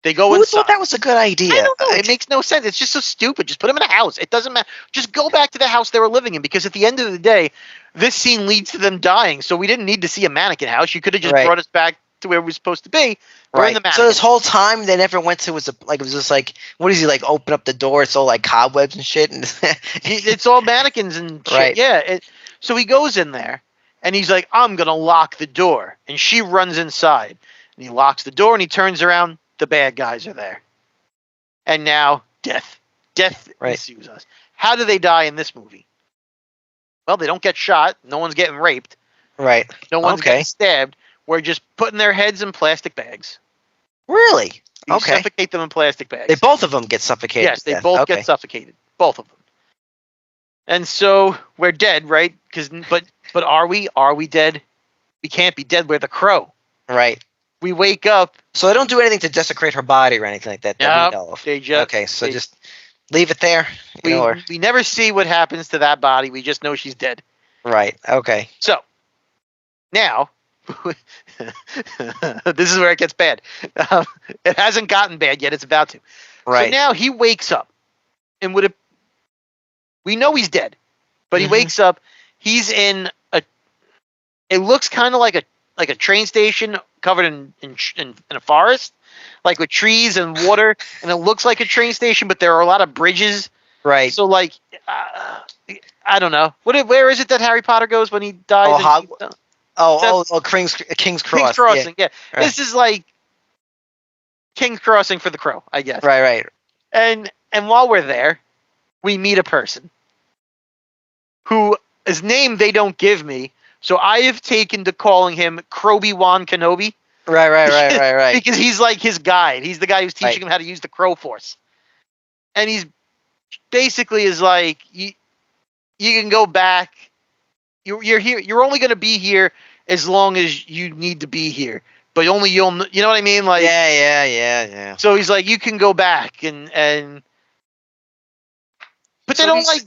Speaker 2: They go
Speaker 3: Who
Speaker 2: inside.
Speaker 3: thought that was a good idea?
Speaker 2: I don't know. It makes no sense. It's just so stupid. Just put them in a house. It doesn't matter. Just go back to the house they were living in because at the end of the day, this scene leads to them dying. So we didn't need to see a mannequin house. You could have just brought us back to where we were supposed to be. We're in the mannequin.
Speaker 3: So this whole time they never went to it was just like what is he like open up the door? It's all like cobwebs and shit. And
Speaker 2: it's all mannequins and shit.
Speaker 3: Right.
Speaker 2: Yeah. So he goes in there and he's like, "I'm gonna lock the door," and she runs inside and he locks the door and he turns around. The bad guys are there. And now death ensues us. How do they die in this movie? Well, they don't get shot. No one's getting raped.
Speaker 3: Right.
Speaker 2: No one's getting stabbed. We're just putting their heads in plastic bags.
Speaker 3: Really?
Speaker 2: You suffocate them in plastic bags.
Speaker 3: They both of them get suffocated.
Speaker 2: Yes, they both get suffocated. Both of them. And so we're dead, right? But are we? Are we dead? We can't be dead. We're the crow.
Speaker 3: Right.
Speaker 2: We wake up.
Speaker 3: So they don't do anything to desecrate her body or anything like that. That we know of. Just leave it there.
Speaker 2: We never see what happens to that body. We just know she's dead.
Speaker 3: Right. Okay.
Speaker 2: So now, this is where it gets bad. It hasn't gotten bad yet. It's about to. Right. So now he wakes up, and we know he's dead, but he wakes up. He's in a. It looks kind of like a train station covered in a forest, like with trees and water, and it looks like a train station, but there are a lot of bridges.
Speaker 3: Right.
Speaker 2: So like, I don't know. Where is it that Harry Potter goes when he dies?
Speaker 3: King's Cross.
Speaker 2: King's Crossing. Yeah. Right. This is like King's Crossing for the crow, I guess.
Speaker 3: Right.
Speaker 2: And while we're there, we meet a person whose name they don't give me. So I have taken to calling him Croby-Wan Kenobi.
Speaker 3: Right.
Speaker 2: Because he's like his guide. He's the guy who's teaching him how to use the Crow Force. And he's basically is like, you can go back. You're here. You're only going to be here as long as you need to be here. But only you know what I mean? Like,
Speaker 3: yeah.
Speaker 2: So he's like, you can go back and but they don't like.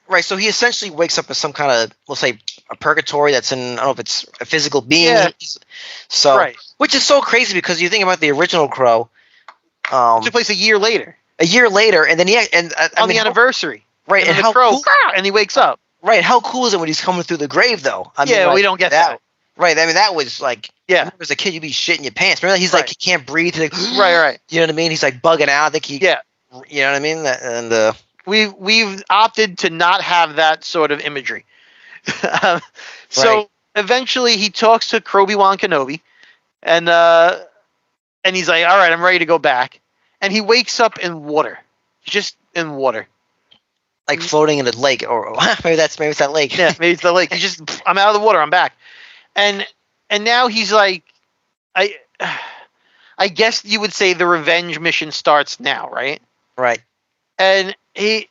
Speaker 3: Right, so he essentially wakes up as some kind of, we'll say, a purgatory that's in, I don't know if it's a physical being.
Speaker 2: Yeah.
Speaker 3: So, which is so crazy because you think about the original Crow.
Speaker 2: It took place a year later.
Speaker 3: And then
Speaker 2: on the anniversary.
Speaker 3: Right,
Speaker 2: and how Crow, cool, and he wakes up.
Speaker 3: Right, how cool is it when he's coming through the grave, though? I mean,
Speaker 2: we don't get that.
Speaker 3: Right, I mean, that was like,
Speaker 2: when
Speaker 3: as a kid, you'd be shitting your pants. Remember, he's like, he can't breathe. Like,
Speaker 2: right.
Speaker 3: You know what I mean? He's like bugging out. I think you know what I mean? And
Speaker 2: We've opted to not have that sort of imagery. So eventually he talks to Croby-Wan Kenobi and he's like, all right, I'm ready to go back. And he wakes up in water. Just in water.
Speaker 3: Like floating in a lake or maybe it's that lake.
Speaker 2: Yeah, maybe it's the lake. I'm out of the water, I'm back. And now he's like, I guess you would say the revenge mission starts now, right?
Speaker 3: Right.
Speaker 2: And but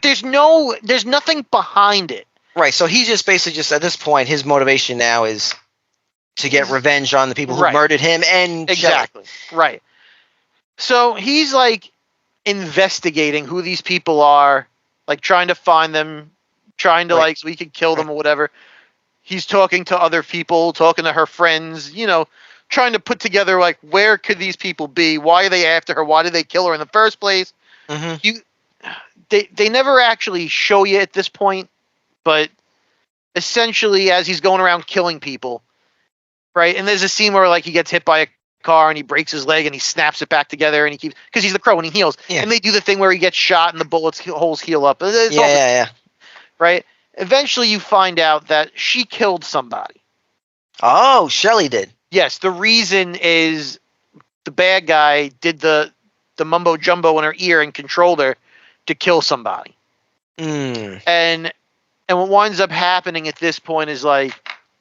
Speaker 2: there's nothing behind it.
Speaker 3: Right. So he's just basically just at this point, his motivation now is to get revenge on the people who
Speaker 2: Right.
Speaker 3: murdered him and
Speaker 2: Exactly. Right. So he's like investigating who these people are, like trying to find them, trying to
Speaker 3: Right.
Speaker 2: like so we can kill them or whatever. He's talking to other people, talking to her friends, trying to put together like where could these people be? Why are they after her? Why did they kill her in the first place?
Speaker 3: Mm-hmm.
Speaker 2: They never actually show you at this point, but essentially as he's going around killing people, right? And there's a scene where like he gets hit by a car and he breaks his leg and he snaps it back together and he keeps because he's the Crow and he heals.
Speaker 3: Yeah.
Speaker 2: And they do the thing where he gets shot and the bullets holes heal up. It's all
Speaker 3: Yeah.
Speaker 2: right. Eventually, you find out that she killed somebody.
Speaker 3: Oh, Shelley did.
Speaker 2: Yes, the reason is the bad guy did the mumbo jumbo in her ear and controlled her to kill somebody. And what winds up happening at this point is like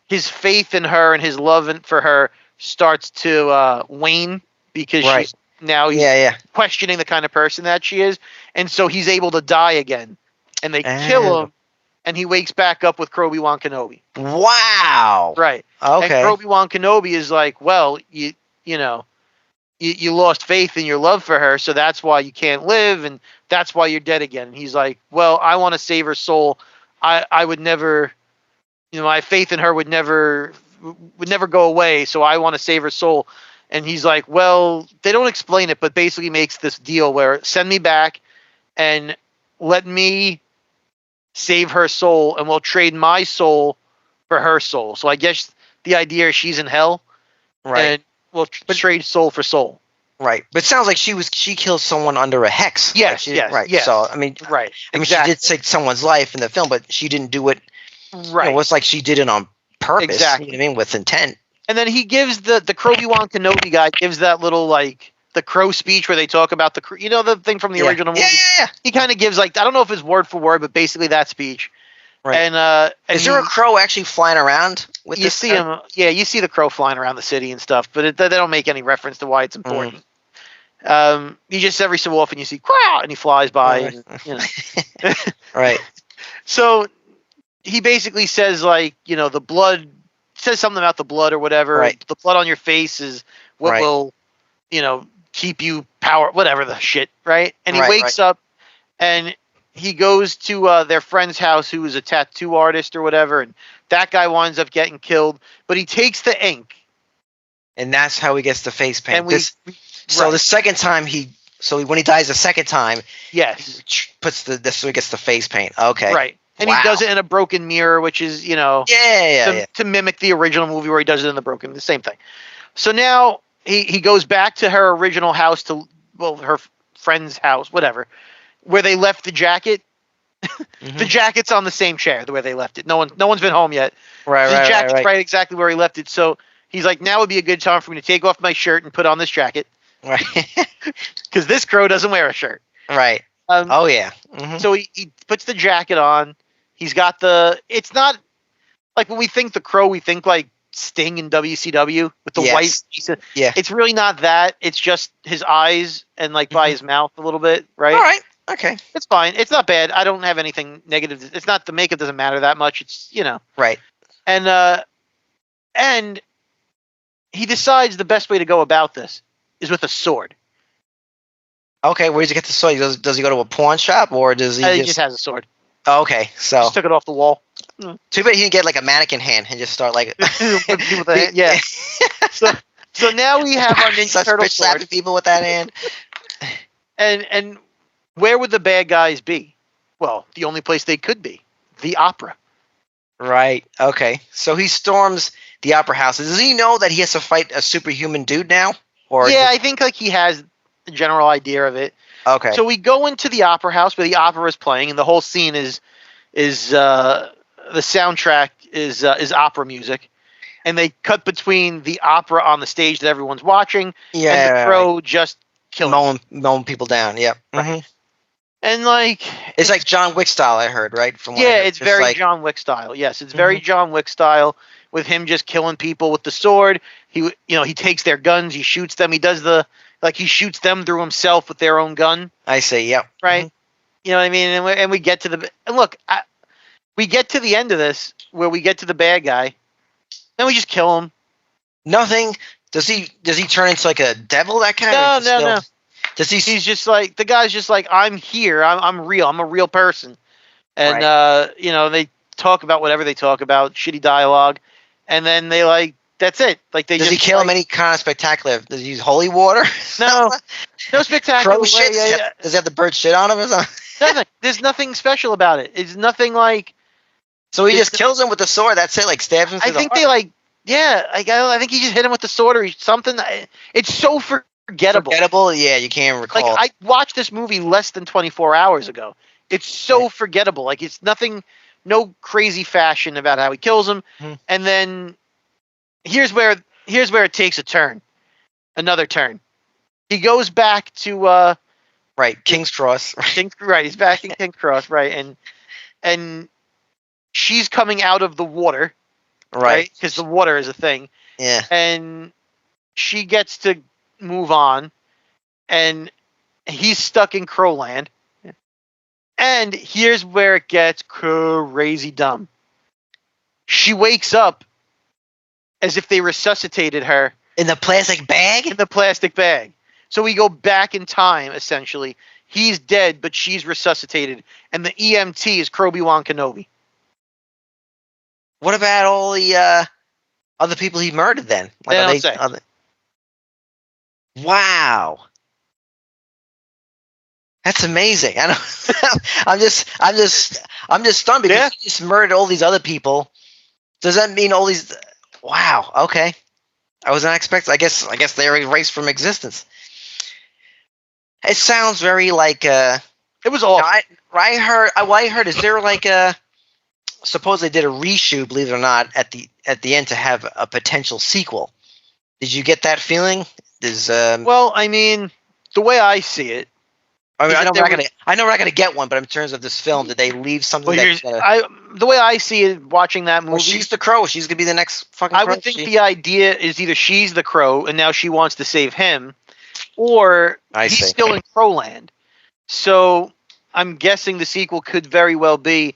Speaker 2: his faith in her and his love for her starts to wane because
Speaker 3: Right.
Speaker 2: he's questioning the kind of person that she is, and so he's able to die again, and they kill him, and he wakes back up with Obi-Wan Kenobi.
Speaker 3: Wow.
Speaker 2: Right.
Speaker 3: Okay.
Speaker 2: And Obi-Wan Kenobi is like, well, you lost faith in your love for her, so that's why you can't live, and that's why you're dead again. And he's like, well, I want to save her soul. I would never, my faith in her would never go away, so I want to save her soul. And he's like, well, they don't explain it, but basically makes this deal where send me back and let me save her soul, and we'll trade my soul for her soul. So I guess the idea is she's in hell,
Speaker 3: Right.
Speaker 2: and we'll trade soul for soul.
Speaker 3: Right. But it sounds like she killed someone under a hex.
Speaker 2: Yes,
Speaker 3: Like
Speaker 2: yes,
Speaker 3: right.
Speaker 2: yes.
Speaker 3: So I mean,
Speaker 2: Right.
Speaker 3: I mean,
Speaker 2: Exactly.
Speaker 3: she did take someone's life in the film, but she didn't do it.
Speaker 2: Right.
Speaker 3: It was like she did it on purpose.
Speaker 2: Exactly.
Speaker 3: You know what I mean? With intent.
Speaker 2: And then he gives the Obi-Wan Kenobi guy gives that little like the crow speech where they talk about the thing from the original movie.
Speaker 3: Yeah.
Speaker 2: He kind of gives like I don't know if it's word for word, but basically that speech.
Speaker 3: Right.
Speaker 2: And
Speaker 3: is there a crow actually flying around with
Speaker 2: you
Speaker 3: this?
Speaker 2: see him? Yeah, you see the crow flying around the city and stuff, but they don't make any reference to why it's important. You just every so often you see crow and he flies by. And,
Speaker 3: Right.
Speaker 2: So he basically says like the blood says something about the blood or whatever.
Speaker 3: Right.
Speaker 2: The blood on your face is what will keep you power, whatever the shit, right? And he wakes up and he goes to their friend's house who is a tattoo artist or whatever, and that guy winds up getting killed, but he takes the ink.
Speaker 3: And that's how he gets the face paint.
Speaker 2: And
Speaker 3: the second time when he dies the second time,
Speaker 2: yes,
Speaker 3: he puts so he gets the face paint. Okay.
Speaker 2: Right. And he does it in a broken mirror, which is, to mimic the original movie where he does it in the same thing. So now he goes back to her original house her friend's house, whatever, where they left the jacket. Mm-hmm. The jacket's on the same chair the way they left it. No one's been home yet.
Speaker 3: Right,
Speaker 2: the jacket's right exactly where he left it. So he's like, now would be a good time for me to take off my shirt and put on this jacket.
Speaker 3: Right.
Speaker 2: Because this crow doesn't wear a shirt.
Speaker 3: Right. Oh yeah. Mm-hmm.
Speaker 2: So he puts the jacket on. He's got it's not like when we think the Crow, we think like Sting in WCW with the white.
Speaker 3: Yeah.
Speaker 2: It's really not that. It's just his eyes and like by his mouth a little bit, right?
Speaker 3: All right. Okay.
Speaker 2: It's fine. It's not bad. I don't have anything negative. It's not the makeup doesn't matter that much. It's
Speaker 3: Right.
Speaker 2: And he decides the best way to go about this is with a sword.
Speaker 3: Okay, where does he get the sword? Does he go to a pawn shop or does he?
Speaker 2: He just has a sword.
Speaker 3: Oh, okay, so
Speaker 2: just took it off the wall.
Speaker 3: Too bad he didn't get like a mannequin hand and just start like.
Speaker 2: Yeah. So now we have our Ninja Turtle
Speaker 3: slapping people with that hand.
Speaker 2: And where would the bad guys be? Well, the only place they could be, the opera.
Speaker 3: Right. Okay. So he storms the opera house. Does he know that he has to fight a superhuman dude now? Or
Speaker 2: I think like he has the general idea of it.
Speaker 3: Okay.
Speaker 2: So we go into the opera house where the opera is playing, and the whole scene is the soundtrack is opera music, and they cut between the opera on the stage that everyone's watching, and the Crow just killing
Speaker 3: mowing people down. Yep.
Speaker 2: Right.
Speaker 3: Mm-hmm.
Speaker 2: And like
Speaker 3: it's like John Wick style, I heard, right?
Speaker 2: It's very John Wick style. Yes, it's very John Wick style with him just killing people with the sword. He takes their guns, he shoots them. He does he shoots them through himself with their own gun.
Speaker 3: I see. Yep.
Speaker 2: Right.
Speaker 3: Mm-hmm.
Speaker 2: You know what I mean? And we get to and look, we get to the end of this where we get to the bad guy, then we just kill him.
Speaker 3: Nothing. Does he turn into like a devil? That kind?
Speaker 2: No.
Speaker 3: Does he?
Speaker 2: He's just like, the guy's just like, I'm here. I'm real. I'm a real person. And
Speaker 3: Right.
Speaker 2: they talk about whatever they talk about, shitty dialogue, and then they like, that's it. Like they
Speaker 3: Does
Speaker 2: just
Speaker 3: he kill him
Speaker 2: like,
Speaker 3: any kind of spectacular? Does he use holy water?
Speaker 2: No, no spectacular.
Speaker 3: Crow shit. Does he have the bird shit on him or something?
Speaker 2: Nothing. There's nothing special about it. It's nothing like.
Speaker 3: So he just kills him with the sword. That's it. Like stabs him.
Speaker 2: I think they like. Yeah, I think he just hit him with the sword or something. It's so forgettable.
Speaker 3: Forgettable. Yeah, you can't recall.
Speaker 2: Like I watched this movie less than 24 hours ago. It's so forgettable. Like it's nothing, no crazy fashion about how he kills him. And then here's where it takes a turn, another turn. He goes back to
Speaker 3: right, King's Cross.
Speaker 2: Right, he's back in King's Cross. Right, and she's coming out of the water. Right, because the water is a thing.
Speaker 3: Yeah,
Speaker 2: and she gets to move on, and he's stuck in Crowland. And here's where it gets crazy dumb. She wakes up as if they resuscitated her
Speaker 3: in the plastic bag.
Speaker 2: In the plastic bag. So we go back in time, essentially. He's dead, but she's resuscitated, and the EMT is Obi-Wan Kenobi.
Speaker 3: What about all the other people he murdered then?
Speaker 2: Like,
Speaker 3: wow. That's amazing. I don't, I'm just stunned because he just murdered all these other people. Does that mean all these? Wow. Okay. I was not expecting. I guess they were erased from existence. It sounds very like. It
Speaker 2: was awful.
Speaker 3: I heard. Is there like a? Suppose they did a reshoot, believe it or not, at the end to have a potential sequel. Did you get that feeling?
Speaker 2: Well, I mean, the way I see it.
Speaker 3: I mean, I know we're not gonna get one, but in terms of this film, did they leave something?
Speaker 2: The way I see it, watching that movie,
Speaker 3: well, she's the Crow. She's gonna be the next fucking.
Speaker 2: I would think the idea is either she's the Crow and now she wants to save him, or he's still in Crowland. So I'm guessing the sequel could very well be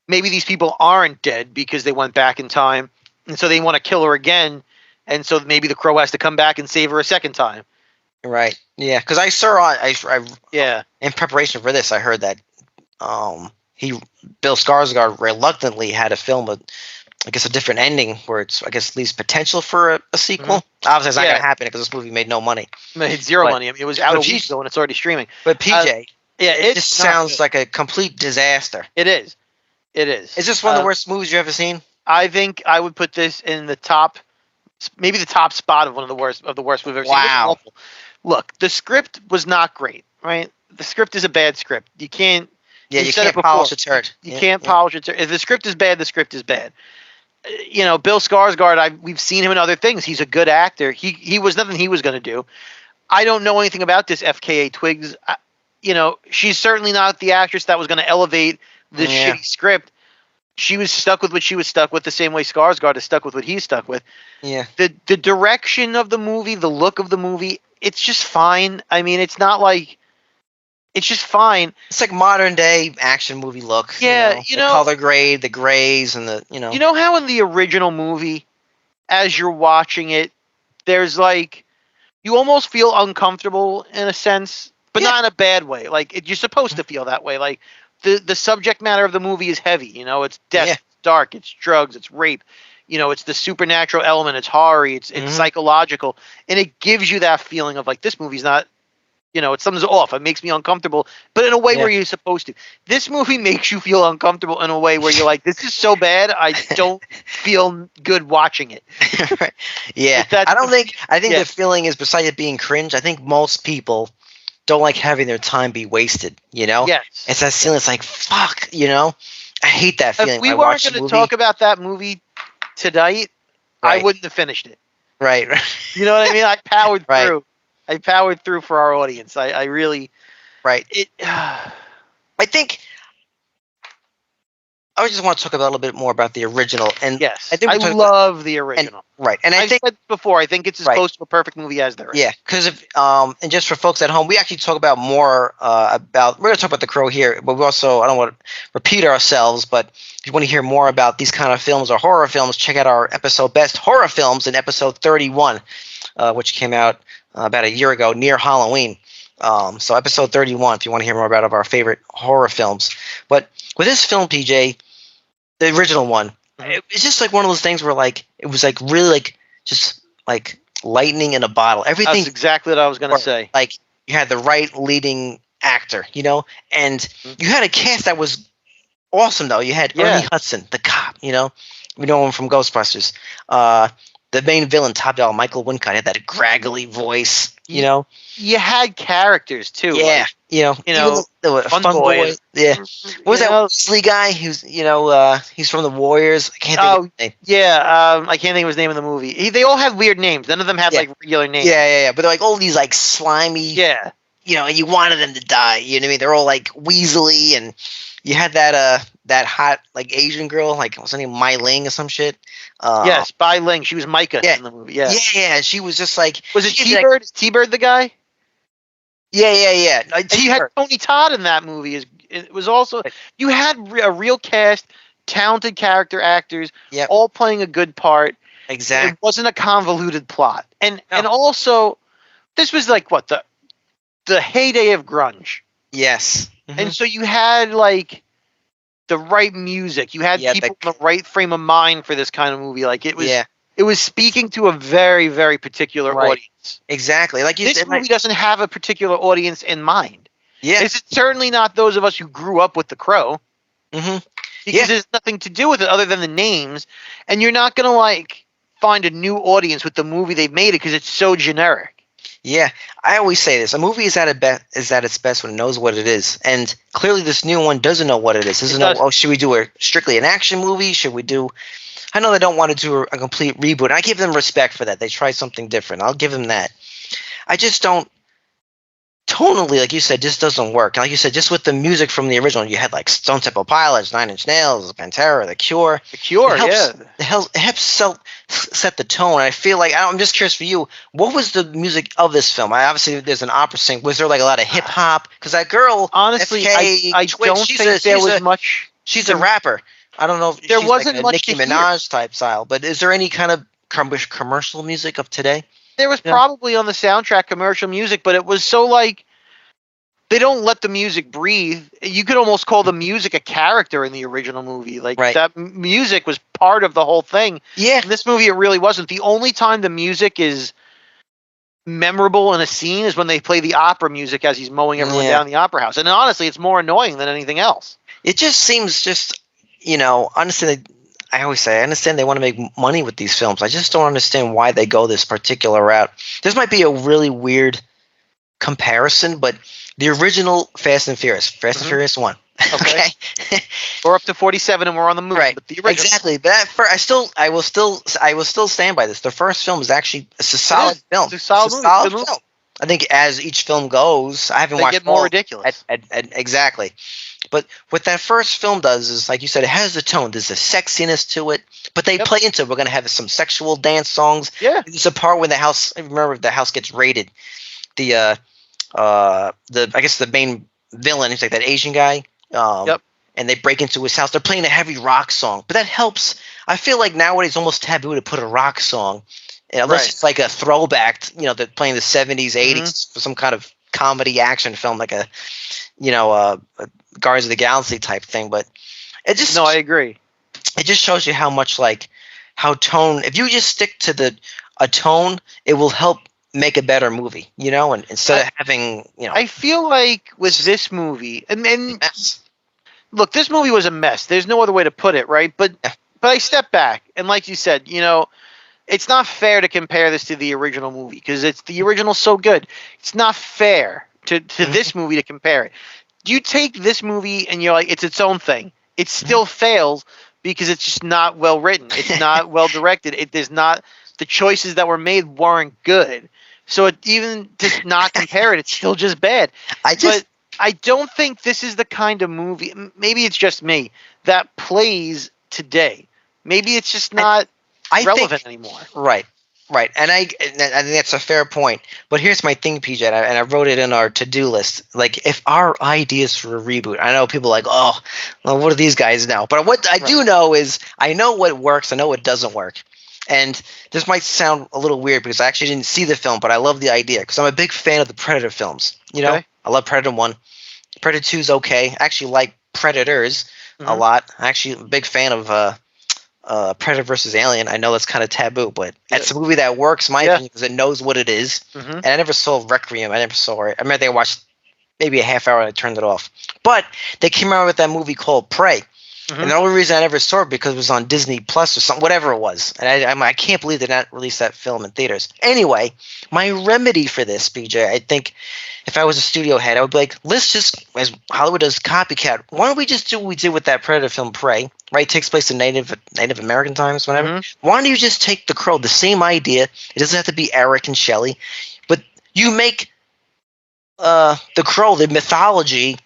Speaker 2: maybe these people aren't dead because they went back in time, and so they want to kill her again, and so maybe the Crow has to come back and save her a second time.
Speaker 3: Right. Yeah. Because I saw.
Speaker 2: Yeah.
Speaker 3: In preparation for this, I heard that Bill Skarsgård reluctantly had to film I guess a different ending where it's leaves potential for a sequel. Mm-hmm. Obviously, it's not going to happen because this movie made no money.
Speaker 2: It made zero money. I mean, it was out a week ago and it's already streaming.
Speaker 3: But PJ,
Speaker 2: it
Speaker 3: just sounds like a complete disaster.
Speaker 2: It is. Is
Speaker 3: this one of the worst movies you've ever seen?
Speaker 2: I think I would put this in the top, maybe the top spot of one of the worst movies I've ever seen.
Speaker 3: Wow.
Speaker 2: Look, the script was not great, right? The script is a bad script. You can't.
Speaker 3: Yeah, you can't polish a turd.
Speaker 2: You can't polish a turd. If the script is bad, the script is bad. Bill Skarsgård, we've seen him in other things. He's a good actor. He was nothing he was going to do. I don't know anything about this FKA Twigs. She's certainly not the actress that was going to elevate this shitty script. She was stuck with what she was stuck with, the same way Skarsgård is stuck with what he's stuck with.
Speaker 3: Yeah.
Speaker 2: The direction of the movie, the look of the movie, it's just fine. I mean, it's not like. It's just fine.
Speaker 3: It's like modern day action movie look.
Speaker 2: Yeah,
Speaker 3: the color grade, the grays, and the.
Speaker 2: You know how in the original movie, as you're watching it, there's like, you almost feel uncomfortable in a sense, but not in a bad way. Like you're supposed to feel that way. Like the subject matter of the movie is heavy. It's death, it's dark, it's drugs, it's rape. It's the supernatural element. It's horror. It's psychological, and it gives you that feeling of like this movie's not. Something's off. It makes me uncomfortable, but in a way where you're supposed to. This movie makes you feel uncomfortable in a way where you're like, this is so bad, I don't feel good watching it.
Speaker 3: Right. Yeah. I think the feeling is, besides it being cringe, I think most people don't like having their time be wasted,
Speaker 2: Yes.
Speaker 3: It's that feeling, it's like, fuck, I hate that feeling.
Speaker 2: If we weren't going to talk about that movie tonight, I wouldn't have finished it.
Speaker 3: Right.
Speaker 2: You know what I mean? I powered through. I powered through for our audience. I really.
Speaker 3: Right. I think I just want to talk about a little bit more about the original. And
Speaker 2: Yes,
Speaker 3: I think
Speaker 2: I love the original.
Speaker 3: and I
Speaker 2: I've
Speaker 3: think
Speaker 2: said before, I think it's as
Speaker 3: Right.
Speaker 2: close to a perfect movie as there is.
Speaker 3: yeah, because if and just for folks at home, we actually talk about more about we're going to talk about The Crow here, but we also I don't want to repeat ourselves, but if you want to hear more about these kind of films or horror films, check out our episode Best Horror Films in episode 31, which came out about a year ago near Halloween. So episode 31, if you want to hear more about our favorite horror films. But with this film, PJ, the original one, it's just like one of those things where like it was like really like just like lightning in a bottle. Everything
Speaker 2: That's exactly what I was going to say.
Speaker 3: like you had the right leading actor, and you had a cast that was awesome though. You had Ernie Hudson, the cop, we know him from Ghostbusters. The main villain, Top Dog, Michael Wincott, had that graggly voice,
Speaker 2: You had characters too.
Speaker 3: Yeah,
Speaker 2: like,
Speaker 3: even the
Speaker 2: Fun
Speaker 3: Fun
Speaker 2: Boy.
Speaker 3: Boy. Yeah, what was that Weasley guy? Who's he's from the Warriors. I can't think of his name.
Speaker 2: Yeah, I can't think of his name in the movie. They all had weird names. None of them had like regular names.
Speaker 3: Yeah. But they're like all these like slimy.
Speaker 2: Yeah.
Speaker 3: And you wanted them to die. You know what I mean? They're all like Weasley, and you had that hot like Asian girl, like what's her name, Mai Ling or some shit.
Speaker 2: Yes, Bai Ling. She was Micah in the movie. Yeah.
Speaker 3: Yeah. She was just like.
Speaker 2: Was it T-Bird? Is T-Bird the guy?
Speaker 3: Yeah.
Speaker 2: And you had Tony Todd in that movie. It was also you had a real cast, talented character actors, all playing a good part.
Speaker 3: Exactly.
Speaker 2: It wasn't a convoluted plot, and also this was like what the heyday of grunge.
Speaker 3: Yes.
Speaker 2: And so you had like the right music. You had people in the right frame of mind for this kind of movie. Like it was speaking to a very, very particular audience.
Speaker 3: Exactly. Like you
Speaker 2: this
Speaker 3: said,
Speaker 2: movie doesn't have a particular audience in mind.
Speaker 3: Yeah.
Speaker 2: It's certainly not those of us who grew up with The Crow.
Speaker 3: Mm-hmm.
Speaker 2: Because there's nothing to do with it other than the names. And you're not going to like find a new audience with the movie they made it because it's so generic.
Speaker 3: Yeah, I always say this: a movie is at its best when it knows what it is, and clearly this new one doesn't know what it is. Doesn't know. Oh, should we do strictly an action movie? Should we do? I know they don't want to do a complete reboot. I give them respect for that. They try something different. I'll give them that. I just don't. Tonally, like you said, just doesn't work. Like you said, just with the music from the original, you had like Stone Temple Pilots, Nine Inch Nails, Pantera, The Cure.
Speaker 2: The Cure,
Speaker 3: it helps set the tone. I feel like I'm just curious for you. What was the music of this film? Obviously, there's an opera sing. Was there like a lot of hip hop? Because that girl,
Speaker 2: honestly,
Speaker 3: FK,
Speaker 2: I don't think there was much.
Speaker 3: She's a rapper. I don't know if
Speaker 2: there
Speaker 3: she's
Speaker 2: wasn't
Speaker 3: like a
Speaker 2: much
Speaker 3: Nicki Minaj type style. But is there any kind of commercial music of today?
Speaker 2: There was probably on the soundtrack commercial music, but it was so like they don't let the music breathe. You could almost call the music a character in the original movie. Like that music was part of the whole thing.
Speaker 3: Yeah.
Speaker 2: In this movie, it really wasn't. The only time the music is memorable in a scene is when they play the opera music as he's mowing everyone down the opera house. And honestly, it's more annoying than anything else.
Speaker 3: It just seems honestly, I always say I understand they want to make money with these films. I just don't understand why they go this particular route. This might be a really weird comparison, but the original Fast and Furious 1. Okay.
Speaker 2: We're up to 47 and we're on the move.
Speaker 3: Right.
Speaker 2: But the original,
Speaker 3: exactly. But I will still stand by this. The first film is actually a solid film.
Speaker 2: It's a solid movie.
Speaker 3: Film. I think as each film goes, I haven't watched.
Speaker 2: They get more ridiculous.
Speaker 3: Exactly. But what that first film does is, like you said, it has the tone. There's a sexiness to it, but they play into it. We're going to have some sexual dance songs.
Speaker 2: Yeah.
Speaker 3: There's a part where the house gets raided. I guess the main villain, he's like that Asian guy. And they break into his house. They're playing a heavy rock song, but that helps. I feel like nowadays it's almost taboo to put a rock song, unless it's like a throwback. They're playing the 70s, 80s for some kind of comedy action film, like a Guardians of the Galaxy type thing. But it just
Speaker 2: I agree.
Speaker 3: It just shows you how much how tone. If you just stick to a tone, it will help make a better movie. And instead of having
Speaker 2: I feel like with this movie and look, this movie was a mess. There's no other way to put it, right? But I step back and, like you said, it's not fair to compare this to the original movie because the original's so good. It's not fair to this movie to compare it. You take this movie and you're like, it's its own thing. It still fails because it's just not well written. It's not well directed. The choices that were made weren't good. So even to not compare it, it's still just bad. I don't think this is the kind of movie. Maybe it's just me that plays today. Maybe it's just not relevant anymore.
Speaker 3: Right. And I think that's a fair point. But here's my thing, PJ, and I wrote it in our to-do list. Like, if our ideas for a reboot, I know people are like, oh, well, what do these guys know? But what I do know is I know what works. I know what doesn't work. And this might sound a little weird because I actually didn't see the film, but I love the idea because I'm a big fan of the Predator films. You know, I love Predator 1. Predator 2 is okay. I actually like Predators a lot. I'm actually a big fan of Predator versus Alien. I know that's kind of taboo, but it's a movie that works, in my opinion, because it knows what it is. And I never saw Requiem. I never saw it. I remember I watched maybe a half hour and I turned it off. But they came out with that movie called Prey. And the only reason I never saw it because it was on Disney Plus or something, whatever it was. And I can't believe they did not release that film in theaters. Anyway, my remedy for this, BJ, I think if I was a studio head, I would be like, let's just, as Hollywood does copycat, why don't we just do what we did with that Predator film Prey, right? It takes place in Native American times, whatever. Why don't you just take The Crow, the same idea. It doesn't have to be Eric and Shelley, but you make The Crow, the mythology,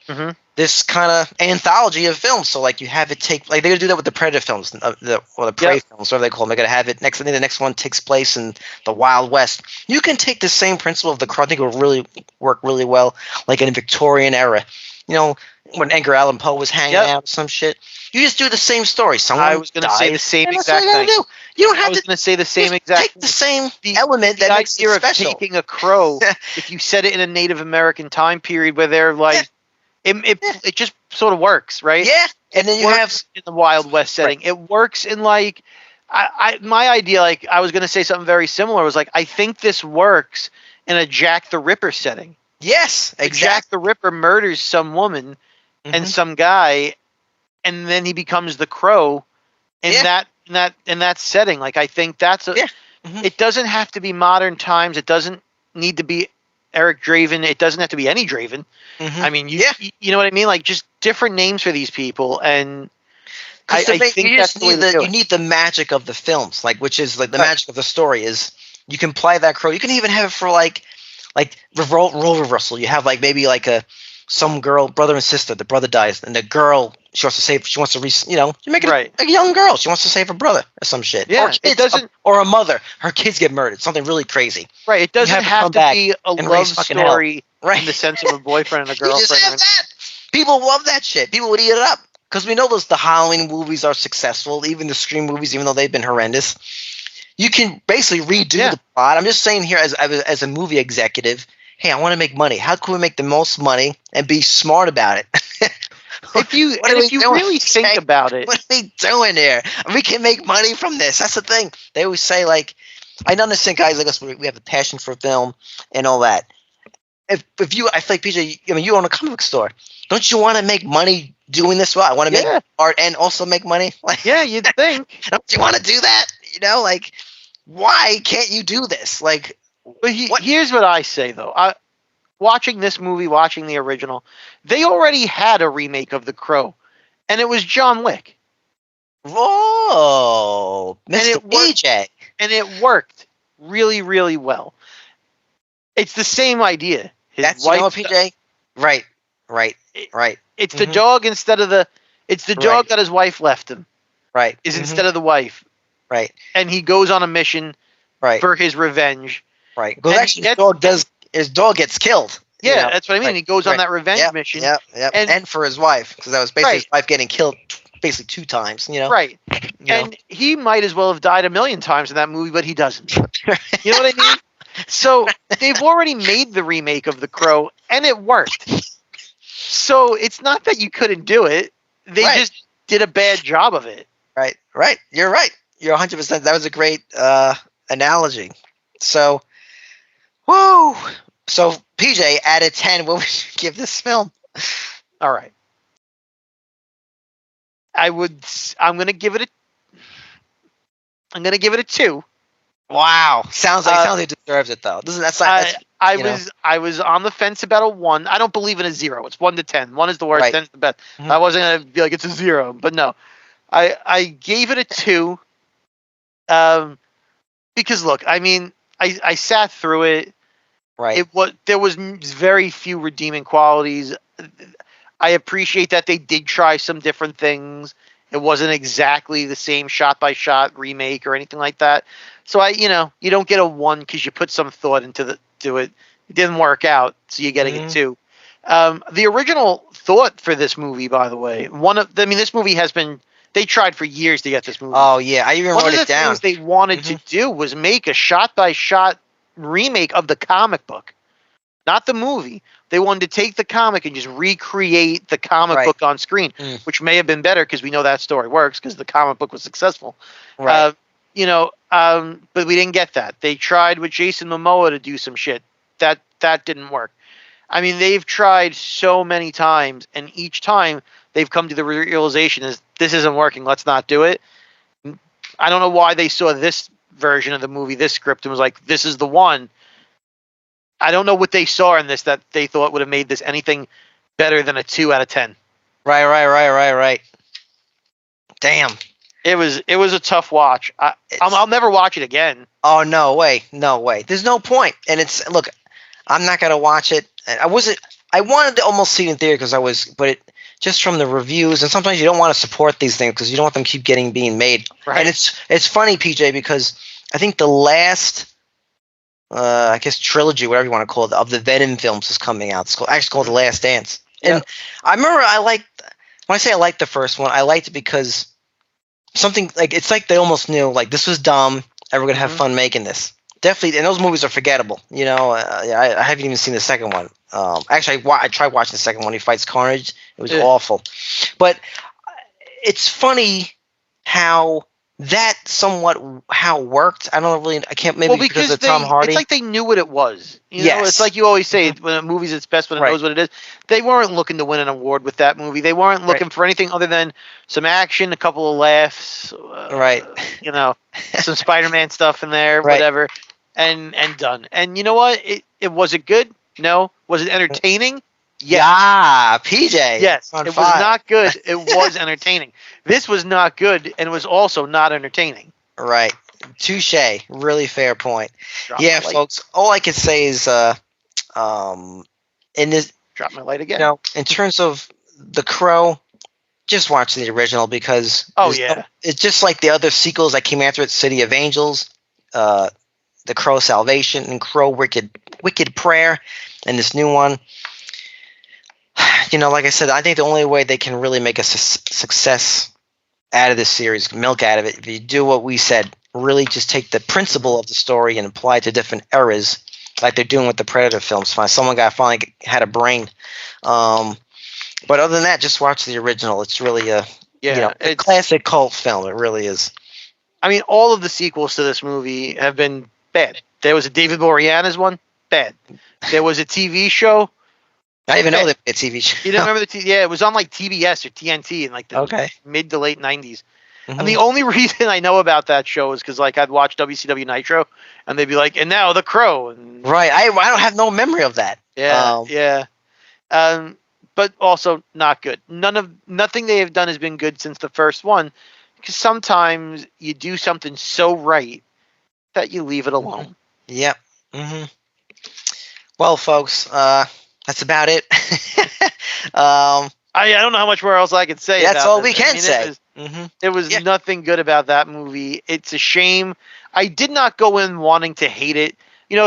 Speaker 3: this kind of anthology of films. So like you have it take like they're gonna do that with the Predator films, or the Prey films, whatever they call them. They're gonna have it next. I think the next one takes place in the Wild West. You can take the same principle of The Crow. I think it would really work really well, like in the Victorian era. You know, when Edgar Allan Poe was hanging out, some shit. You just do the same story.
Speaker 2: I was going to say the same exact thing.
Speaker 3: You don't have
Speaker 2: to. I was going to say the same exact.
Speaker 3: Take the same element that makes it special.
Speaker 2: Of taking a crow, if you set it in a Native American time period where they're like. It just sort of works, right?
Speaker 3: Yeah, and then you have
Speaker 2: in the Wild West setting. It works in like, my idea, like I was going to say something very similar. Was like I think this works in a Jack the Ripper setting.
Speaker 3: Yes, exactly.
Speaker 2: Jack the Ripper murders some woman and some guy, and then he becomes the Crow in that setting. Like I think that's a. It doesn't have to be modern times. It doesn't need to be Eric Draven. It doesn't have to be any Draven. I mean, you know what I mean? Like just different names for these people, and I think
Speaker 3: you need the magic of the films, like which is like the magic of the story is you can play that Crow. You can even have it for like role reversal. You have like maybe like some girl, brother and sister. The brother dies, and the girl she wants to save. She wants to you make it a young girl. She wants to save her brother or some shit.
Speaker 2: Yeah, it doesn't.
Speaker 3: Or a mother. Her kids get murdered. Something really crazy.
Speaker 2: Right. It doesn't have to be a love story in the sense of a boyfriend and a girlfriend.
Speaker 3: You just have that. People love that shit. People would eat it up because we know the Halloween movies are successful. Even the Scream movies, even though they've been horrendous, you can basically redo the plot. I'm just saying here as a movie executive. Hey, I want to make money. How can we make the most money and be smart about it?
Speaker 2: If you really think about it,
Speaker 3: what are we doing here? We can make money from this. That's the thing. They always say like, I understand guys like us. We have a passion for film and all that. If you, I feel like PJ, I mean, you own a comic book store. Don't you want to make money doing this? Well, I want to make art and also make money. Like,
Speaker 2: you'd think.
Speaker 3: Don't you want to do that? You know, like, why can't you do this? Like.
Speaker 2: But here's what I say, though. Watching this movie, watching the original, they already had a remake of The Crow, and it was John Wick.
Speaker 3: Whoa, Mr. BJ.
Speaker 2: And it worked really, really well. It's the same idea.
Speaker 3: That's PJ? Right.
Speaker 2: It's the dog instead of the... It's the dog that his wife left him.
Speaker 3: Right.
Speaker 2: Instead of the wife.
Speaker 3: Right.
Speaker 2: And he goes on a mission for his revenge.
Speaker 3: Right. Because actually his dog gets killed.
Speaker 2: Yeah, that's what I mean. He goes on that revenge mission.
Speaker 3: Yeah. And for his wife, because that was basically his wife getting killed basically 2 times, you know?
Speaker 2: Right. He might as well have died 1,000,000 times in that movie, but he doesn't. You know what I mean? So they've already made the remake of The Crow, and it worked. So it's not that you couldn't do it. They just did a bad job of it.
Speaker 3: Right. You're right. You're 100%. That was a great analogy. So... Woo! So, PJ, out of 10, what would you give this film?
Speaker 2: All right. I'm gonna give it a 2.
Speaker 3: Wow. Sounds like it deserves it though.
Speaker 2: I was on the fence about a 1. I don't believe in a 0. It's 1 to 10. 1 is the worst, 10 is the best. I wasn't gonna be like it's a 0, but no. I gave it a 2. Because look, I mean, I sat through it.
Speaker 3: Right.
Speaker 2: There was very few redeeming qualities. I appreciate that they did try some different things. It wasn't exactly the same shot-by-shot remake or anything like that. So you don't get a 1 because you put some thought into it. It didn't work out, so you're getting a 2. The original thought for this movie, by the way, this movie has been. They tried for years to get this movie.
Speaker 3: Oh yeah, I even wrote it down.
Speaker 2: One of the things they wanted to do was make a shot-by-shot remake of the comic book, not the movie. They wanted to take the comic and just recreate the comic book on screen, which may have been better because we know that story works because the comic book was successful.
Speaker 3: Right.
Speaker 2: But we didn't get that. They tried with Jason Momoa to do some shit. That didn't work. I mean, they've tried so many times, and each time they've come to the realization is this isn't working. Let's not do it. I don't know why they saw this version of the movie, this script, and was like, this is the one. I don't know what they saw in this that they thought would have made this anything better than a 2 out of 10.
Speaker 3: Right. Damn.
Speaker 2: It was a tough watch. I'll never watch it again.
Speaker 3: Oh, no way. There's no point. And look, I'm not going to watch it. I wanted to almost see it in theater just from the reviews, and sometimes you don't want to support these things because you don't want them to keep being made.
Speaker 2: Right.
Speaker 3: And it's funny, PJ, because I think the last, I guess, trilogy, whatever you want to call it, of the Venom films is coming out. It's called The Last Dance.
Speaker 2: Yeah.
Speaker 3: And I remember when I say I liked the first one, I liked it because something it's like they almost knew like this was dumb and we're gonna have fun making this. Definitely, and those movies are forgettable. I haven't even seen the second one. Actually, I tried watching the second one. He fights Carnage. It was awful, but it's funny how that how worked. I can't maybe because of Tom Hardy.
Speaker 2: It's like they knew what it was.
Speaker 3: Yes.
Speaker 2: It's like you always say when a movie's its best when it knows what it is. They weren't looking to win an award with that movie. They weren't looking for anything other than some action, a couple of laughs, some Spider-Man stuff in there, whatever, and done. And you know what? Was it good? No. Was it entertaining? Yes.
Speaker 3: Yeah, PJ.
Speaker 2: Yes, it was not good. It was entertaining. This was not good, and it was also not entertaining.
Speaker 3: Right. Touche. Really fair point.
Speaker 2: Drop
Speaker 3: folks. All I can say is, in this,
Speaker 2: drop my light again.
Speaker 3: In terms of The Crow, just watch the original because it's just like the other sequels that came after it: City of Angels, The Crow Salvation, and Crow Wicked Prayer, and this new one. Like I said, I think the only way they can really make a success out of this series, milk out of it, if you do what we said, really just take the principle of the story and apply it to different eras, like they're doing with the Predator films. Someone finally had a brain. But other than that, just watch the original. It's really a classic cult film. It really is.
Speaker 2: I mean, all of the sequels to this movie have been bad. There was a David Boreanaz one, bad. There was a TV show.
Speaker 3: I didn't even know that a TV show.
Speaker 2: You didn't remember it was on like TBS or TNT in like the mid to late 90s. Mm-hmm. And the only reason I know about that show is because like I'd watch WCW Nitro, and they'd be like, "And now The Crow." And,
Speaker 3: right, I don't have no memory of that.
Speaker 2: Yeah. But also not good. Nothing they have done has been good since the first one, because sometimes you do something so right that you leave it alone.
Speaker 3: Yep. Mm-hmm. Well, folks, that's about it.
Speaker 2: I don't know how much more else I could say.
Speaker 3: That's all we
Speaker 2: can
Speaker 3: can say.
Speaker 2: There was nothing good about that movie. It's a shame. I did not go in wanting to hate it.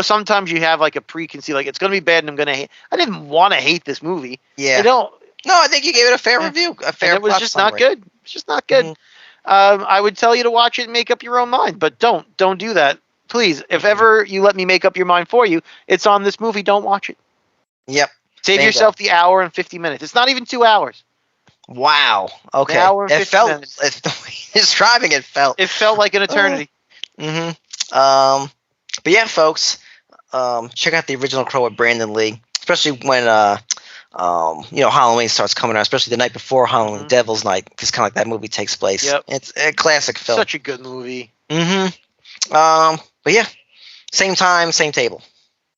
Speaker 2: Sometimes you have like a preconceived, like it's going to be bad and I'm going to hate. I didn't want to hate this movie.
Speaker 3: Yeah.
Speaker 2: No,
Speaker 3: I think you gave it a fair review.
Speaker 2: It was just not good. It's just not good. Mm-hmm. I would tell you to watch it and make up your own mind, but don't do that. Please, if ever you let me make up your mind for you, it's on this movie. Don't watch it.
Speaker 3: Yep.
Speaker 2: Save yourself the hour and 50 minutes. It's not even 2 hours.
Speaker 3: Wow. Okay.
Speaker 2: An hour and 50 minutes.
Speaker 3: Describing it felt
Speaker 2: like an eternity.
Speaker 3: But yeah, folks, check out the original Crow with Brandon Lee, especially when Halloween starts coming out, especially the night before Halloween, Devil's Night, because kind of like that movie takes place.
Speaker 2: Yep.
Speaker 3: It's a classic film.
Speaker 2: Such a good movie.
Speaker 3: But yeah, same time, same table.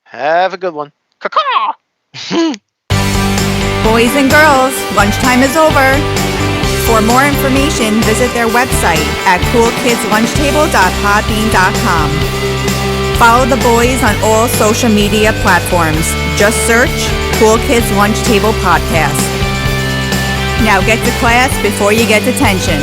Speaker 2: Have a good one. Caw-caw!
Speaker 4: Boys and girls, lunchtime is over. For more information, visit their website at coolkidslunchtable.podbean.com. Follow the boys on all social media platforms. Just search Cool Kids Lunch Table Podcast. Now get to class before you get detention.